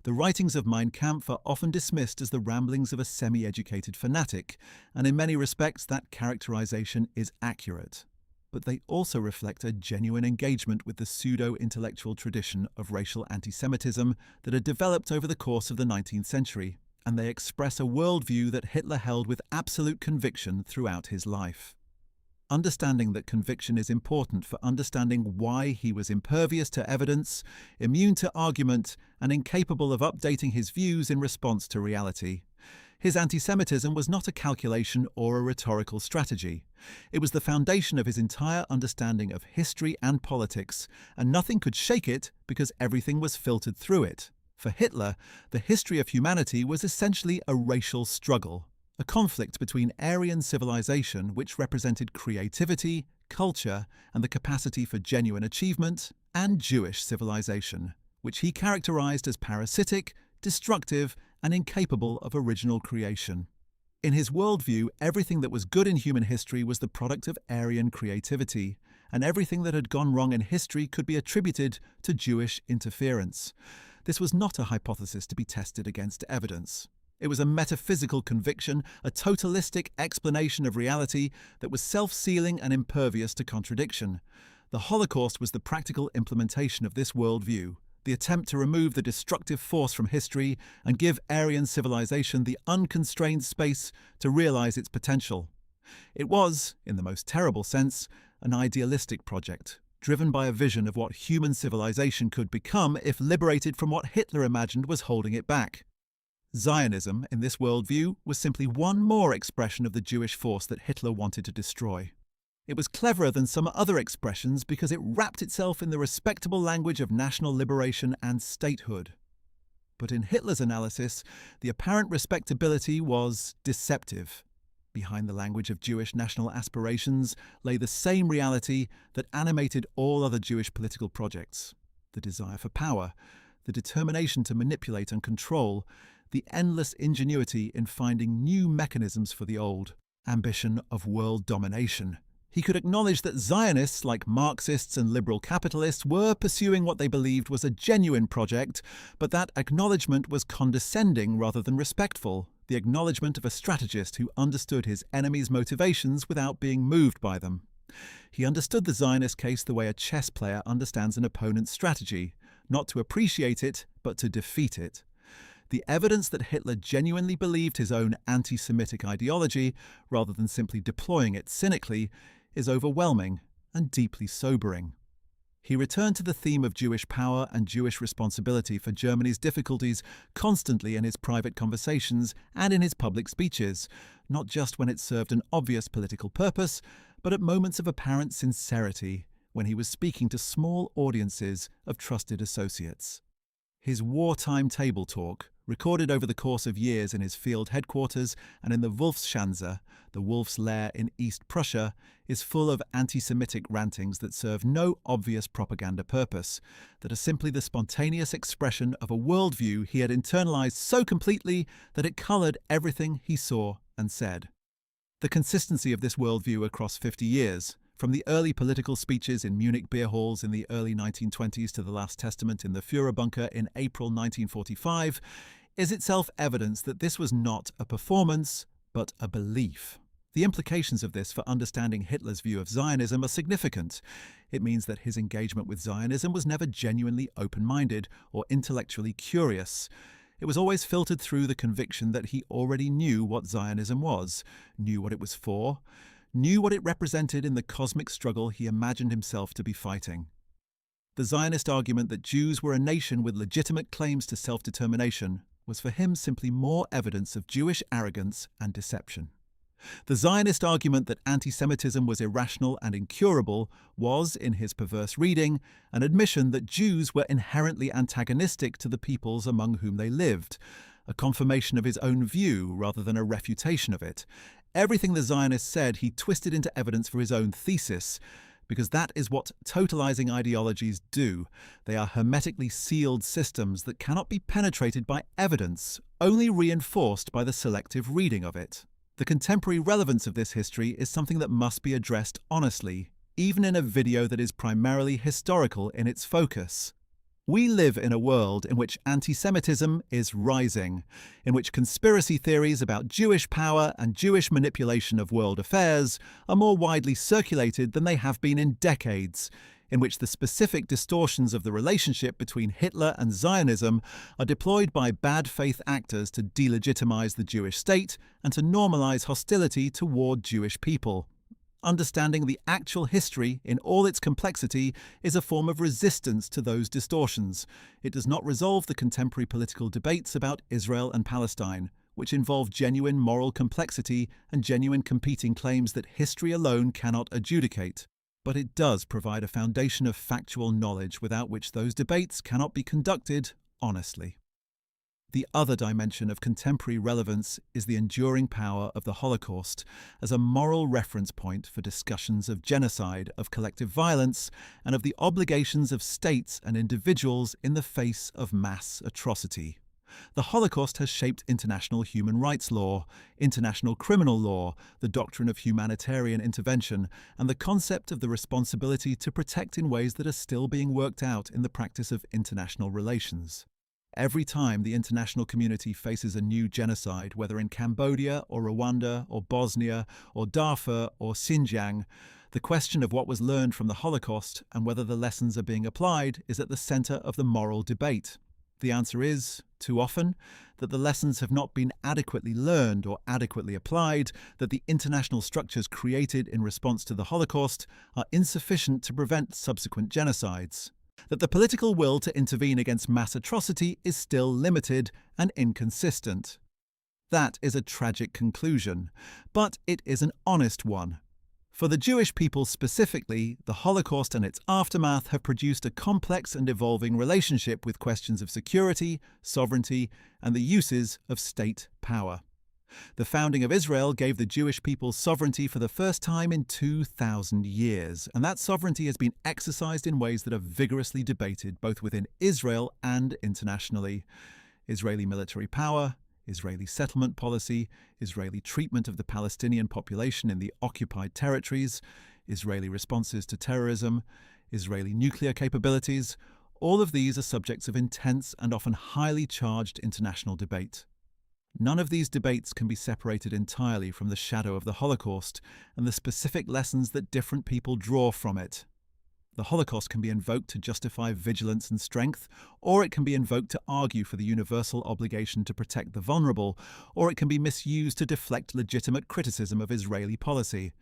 The writings of Mein Kampf are often dismissed as the ramblings of a semi-educated fanatic, and in many respects that characterization is accurate. But they also reflect a genuine engagement with the pseudo-intellectual tradition of racial anti-Semitism that had developed over the course of the 19th century, and they express a worldview that Hitler held with absolute conviction throughout his life. Understanding that conviction is important for understanding why he was impervious to evidence, immune to argument, and incapable of updating his views in response to reality. His anti-Semitism was not a calculation or a rhetorical strategy. It was the foundation of his entire understanding of history and politics, and nothing could shake it because everything was filtered through it. For Hitler, the history of humanity was essentially a racial struggle, a conflict between Aryan civilization, which represented creativity, culture, and the capacity for genuine achievement, and Jewish civilization, which he characterized as parasitic, destructive, and incapable of original creation. In his worldview, everything that was good in human history was the product of Aryan creativity, and everything that had gone wrong in history could be attributed to Jewish interference. This was not a hypothesis to be tested against evidence. It was a metaphysical conviction, a totalistic explanation of reality that was self-sealing and impervious to contradiction. The Holocaust was the practical implementation of this worldview, the attempt to remove the destructive force from history and give Aryan civilization the unconstrained space to realize its potential. It was, in the most terrible sense, an idealistic project, driven by a vision of what human civilization could become if liberated from what Hitler imagined was holding it back. Zionism, in this worldview, was simply one more expression of the Jewish force that Hitler wanted to destroy. It was cleverer than some other expressions because it wrapped itself in the respectable language of national liberation and statehood. But in Hitler's analysis, the apparent respectability was deceptive. Behind the language of Jewish national aspirations lay the same reality that animated all other Jewish political projects: the desire for power, the determination to manipulate and control, the endless ingenuity in finding new mechanisms for the old, ambition of world domination. He could acknowledge that Zionists, like Marxists and liberal capitalists, were pursuing what they believed was a genuine project, but that acknowledgement was condescending rather than respectful, the acknowledgement of a strategist who understood his enemy's motivations without being moved by them. He understood the Zionist case the way a chess player understands an opponent's strategy, not to appreciate it, but to defeat it. The evidence that Hitler genuinely believed his own anti-Semitic ideology, rather than simply deploying it cynically, is overwhelming and deeply sobering. He returned to the theme of Jewish power and Jewish responsibility for Germany's difficulties constantly in his private conversations and in his public speeches, not just when it served an obvious political purpose, but at moments of apparent sincerity, when he was speaking to small audiences of trusted associates. His wartime table talk, recorded over the course of years in his field headquarters and in the Wolfschanze, the Wolf's Lair in East Prussia, is full of anti-Semitic rantings that serve no obvious propaganda purpose, that are simply the spontaneous expression of a worldview he had internalized so completely that it colored everything he saw and said. The consistency of this worldview across 50 years, from the early political speeches in Munich beer halls in the early 1920s to the Last Testament in the Führerbunker in April 1945, is itself evidence that this was not a performance, but a belief. The implications of this for understanding Hitler's view of Zionism are significant. It means that his engagement with Zionism was never genuinely open-minded or intellectually curious. It was always filtered through the conviction that he already knew what Zionism was, knew what it was for, knew what it represented in the cosmic struggle he imagined himself to be fighting. The Zionist argument that Jews were a nation with legitimate claims to self-determination was for him simply more evidence of Jewish arrogance and deception. The Zionist argument that anti-Semitism was irrational and incurable was, in his perverse reading, an admission that Jews were inherently antagonistic to the peoples among whom they lived, a confirmation of his own view rather than a refutation of it. Everything the Zionist said he twisted into evidence for his own thesis. because that is what totalizing ideologies do. They are hermetically sealed systems that cannot be penetrated by evidence, only reinforced by the selective reading of it. The contemporary relevance of this history is something that must be addressed honestly, even in a video that is primarily historical in its focus. We live in a world in which anti-Semitism is rising, in which conspiracy theories about Jewish power and Jewish manipulation of world affairs are more widely circulated than they have been in decades, in which the specific distortions of the relationship between Hitler and Zionism are deployed by bad faith actors to delegitimize the Jewish state and to normalize hostility toward Jewish people. Understanding the actual history in all its complexity is a form of resistance to those distortions. It does not resolve the contemporary political debates about Israel and Palestine, which involve genuine moral complexity and genuine competing claims that history alone cannot adjudicate. But it does provide a foundation of factual knowledge without which those debates cannot be conducted honestly. The other dimension of contemporary relevance is the enduring power of the Holocaust as a moral reference point for discussions of genocide, of collective violence, and of the obligations of states and individuals in the face of mass atrocity. The Holocaust has shaped international human rights law, international criminal law, the doctrine of humanitarian intervention, and the concept of the responsibility to protect in ways that are still being worked out in the practice of international relations. Every time the international community faces a new genocide, whether in Cambodia or Rwanda or Bosnia or Darfur or Xinjiang, the question of what was learned from the Holocaust and whether the lessons are being applied is at the center of the moral debate. The answer is, too often, that the lessons have not been adequately learned or adequately applied, that the international structures created in response to the Holocaust are insufficient to prevent subsequent genocides, that the political will to intervene against mass atrocity is still limited and inconsistent. That is a tragic conclusion, but it is an honest one. For the Jewish people specifically, the Holocaust and its aftermath have produced a complex and evolving relationship with questions of security, sovereignty, and the uses of state power. The founding of Israel gave the Jewish people sovereignty for the first time in 2,000 years, and that sovereignty has been exercised in ways that are vigorously debated both within Israel and internationally. Israeli military power, Israeli settlement policy, Israeli treatment of the Palestinian population in the occupied territories, Israeli responses to terrorism, Israeli nuclear capabilities, all of these are subjects of intense and often highly charged international debate. None of these debates can be separated entirely from the shadow of the Holocaust and the specific lessons that different people draw from it. The Holocaust can be invoked to justify vigilance and strength, or it can be invoked to argue for the universal obligation to protect the vulnerable, or it can be misused to deflect legitimate criticism of Israeli policy.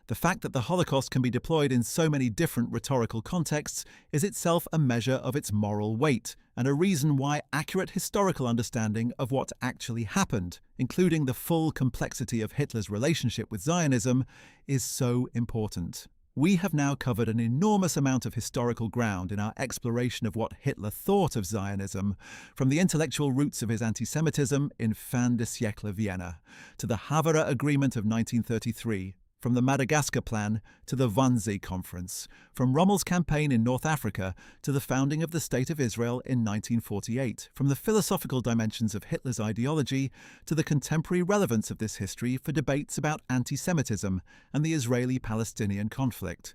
The fact that the Holocaust can be deployed in so many different rhetorical contexts is itself a measure of its moral weight, and a reason why accurate historical understanding of what actually happened, including the full complexity of Hitler's relationship with Zionism, is so important. We have now covered an enormous amount of historical ground in our exploration of what Hitler thought of Zionism, from the intellectual roots of his anti-Semitism in fin de siècle Vienna, to the Havara Agreement of 1933, from the Madagascar Plan to the Wannsee Conference, from Rommel's campaign in North Africa to the founding of the State of Israel in 1948, from the philosophical dimensions of Hitler's ideology to the contemporary relevance of this history for debates about anti-Semitism and the Israeli-Palestinian conflict.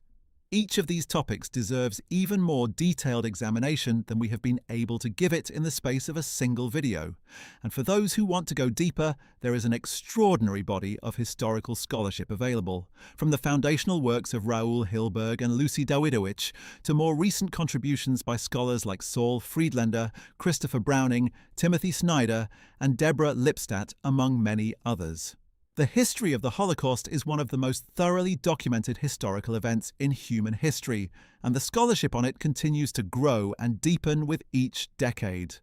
Each of these topics deserves even more detailed examination than we have been able to give it in the space of a single video. And for those who want to go deeper, there is an extraordinary body of historical scholarship available, from the foundational works of Raoul Hilberg and Lucy Dawidowicz to more recent contributions by scholars like Saul Friedlander, Christopher Browning, Timothy Snyder, and Deborah Lipstadt, among many others. The history of the Holocaust is one of the most thoroughly documented historical events in human history, and the scholarship on it continues to grow and deepen with each decade.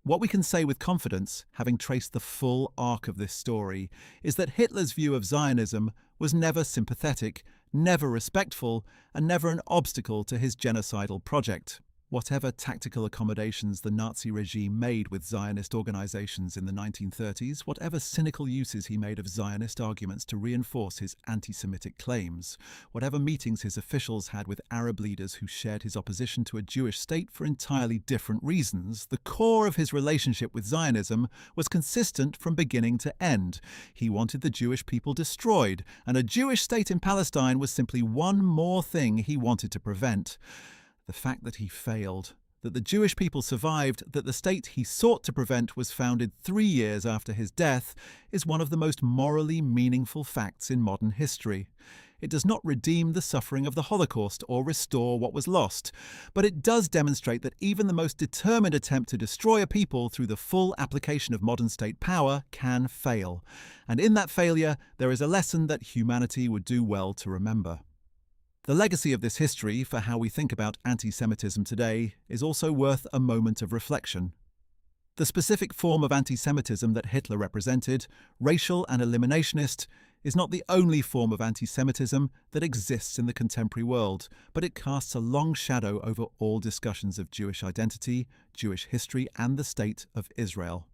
What we can say with confidence, having traced the full arc of this story, is that Hitler's view of Zionism was never sympathetic, never respectful, and never an obstacle to his genocidal project. Whatever tactical accommodations the Nazi regime made with Zionist organizations in the 1930s, whatever cynical uses he made of Zionist arguments to reinforce his anti-Semitic claims, whatever meetings his officials had with Arab leaders who shared his opposition to a Jewish state for entirely different reasons, the core of his relationship with Zionism was consistent from beginning to end. He wanted the Jewish people destroyed, and a Jewish state in Palestine was simply one more thing he wanted to prevent. The fact that he failed, that the Jewish people survived, that the state he sought to prevent was founded 3 years after his death, is one of the most morally meaningful facts in modern history. It does not redeem the suffering of the Holocaust or restore what was lost, but it does demonstrate that even the most determined attempt to destroy a people through the full application of modern state power can fail. And in that failure, there is a lesson that humanity would do well to remember. The legacy of this history for how we think about anti-Semitism today is also worth a moment of reflection. The specific form of anti-Semitism that Hitler represented, racial and eliminationist, is not the only form of anti-Semitism that exists in the contemporary world, but it casts a long shadow over all discussions of Jewish identity, Jewish history, and the State of Israel.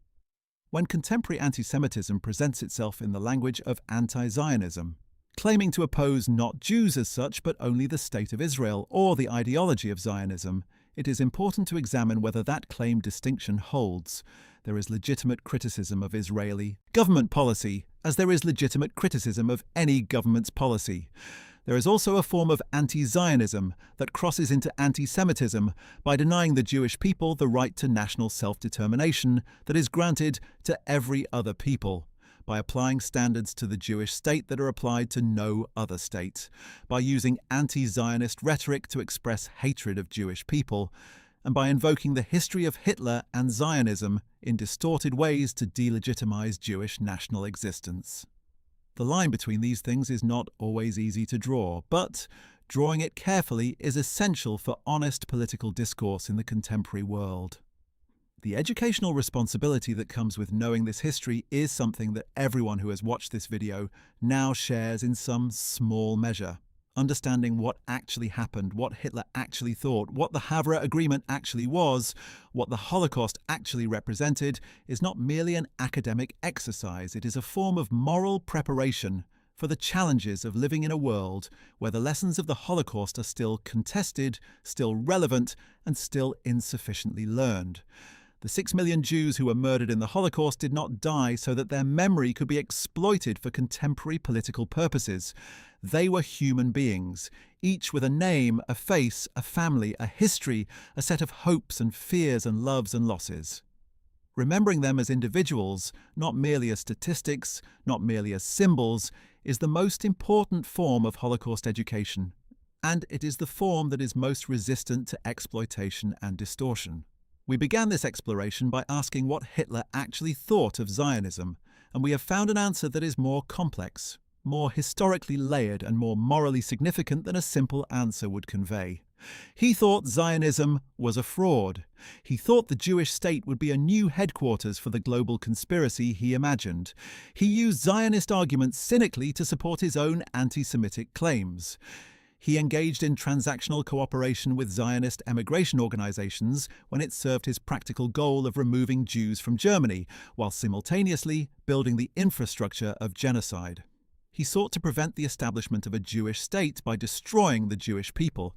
When contemporary anti-Semitism presents itself in the language of anti-Zionism, claiming to oppose not Jews as such, but only the State of Israel or the ideology of Zionism, it is important to examine whether that claimed distinction holds. There is legitimate criticism of Israeli government policy, as there is legitimate criticism of any government's policy. There is also a form of anti-Zionism that crosses into anti-Semitism by denying the Jewish people the right to national self-determination that is granted to every other people, by applying standards to the Jewish state that are applied to no other state, by using anti-Zionist rhetoric to express hatred of Jewish people, and by invoking the history of Hitler and Zionism in distorted ways to delegitimize Jewish national existence. The line between these things is not always easy to draw, but drawing it carefully is essential for honest political discourse in the contemporary world. The educational responsibility that comes with knowing this history is something that everyone who has watched this video now shares in some small measure. Understanding what actually happened, what Hitler actually thought, what the Havre Agreement actually was, what the Holocaust actually represented, is not merely an academic exercise. It is a form of moral preparation for the challenges of living in a world where the lessons of the Holocaust are still contested, still relevant, and still insufficiently learned. The 6 million Jews who were murdered in the Holocaust did not die so that their memory could be exploited for contemporary political purposes. They were human beings, each with a name, a face, a family, a history, a set of hopes and fears and loves and losses. Remembering them as individuals, not merely as statistics, not merely as symbols, is the most important form of Holocaust education, and it is the form that is most resistant to exploitation and distortion. We began this exploration by asking what Hitler actually thought of Zionism, and we have found an answer that is more complex, more historically layered, and more morally significant than a simple answer would convey. He thought Zionism was a fraud. He thought the Jewish state would be a new headquarters for the global conspiracy he imagined. He used Zionist arguments cynically to support his own anti-Semitic claims. He engaged in transactional cooperation with Zionist emigration organizations when it served his practical goal of removing Jews from Germany, while simultaneously building the infrastructure of genocide. He sought to prevent the establishment of a Jewish state by destroying the Jewish people,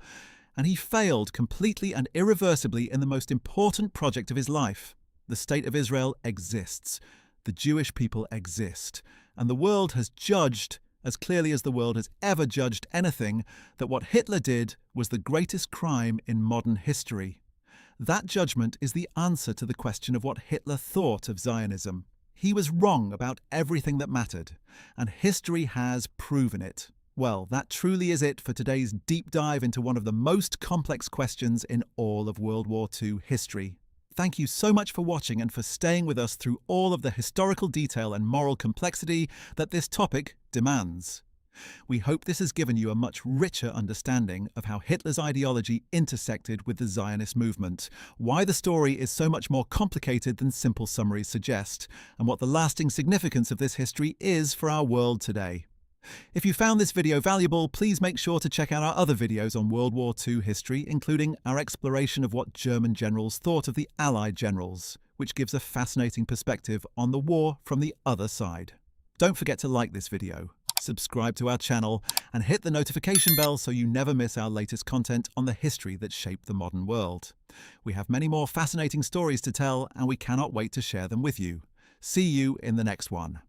and he failed completely and irreversibly in the most important project of his life. The State of Israel exists. The Jewish people exist. And the world has judged, as clearly as the world has ever judged anything, that what Hitler did was the greatest crime in modern history. That judgment is the answer to the question of what Hitler thought of Zionism. He was wrong about everything that mattered, and history has proven it. Well, that truly is it for today's deep dive into one of the most complex questions in all of World War II history. Thank you so much for watching and for staying with us through all of the historical detail and moral complexity that this topic demands. We hope this has given you a much richer understanding of how Hitler's ideology intersected with the Zionist movement, why the story is so much more complicated than simple summaries suggest, and what the lasting significance of this history is for our world today. If you found this video valuable, please make sure to check out our other videos on World War II history, including our exploration of what German generals thought of the Allied generals, which gives a fascinating perspective on the war from the other side. Don't forget to like this video, subscribe to our channel, and hit the notification bell so you never miss our latest content on the history that shaped the modern world. We have many more fascinating stories to tell, and we cannot wait to share them with you. See you in the next one.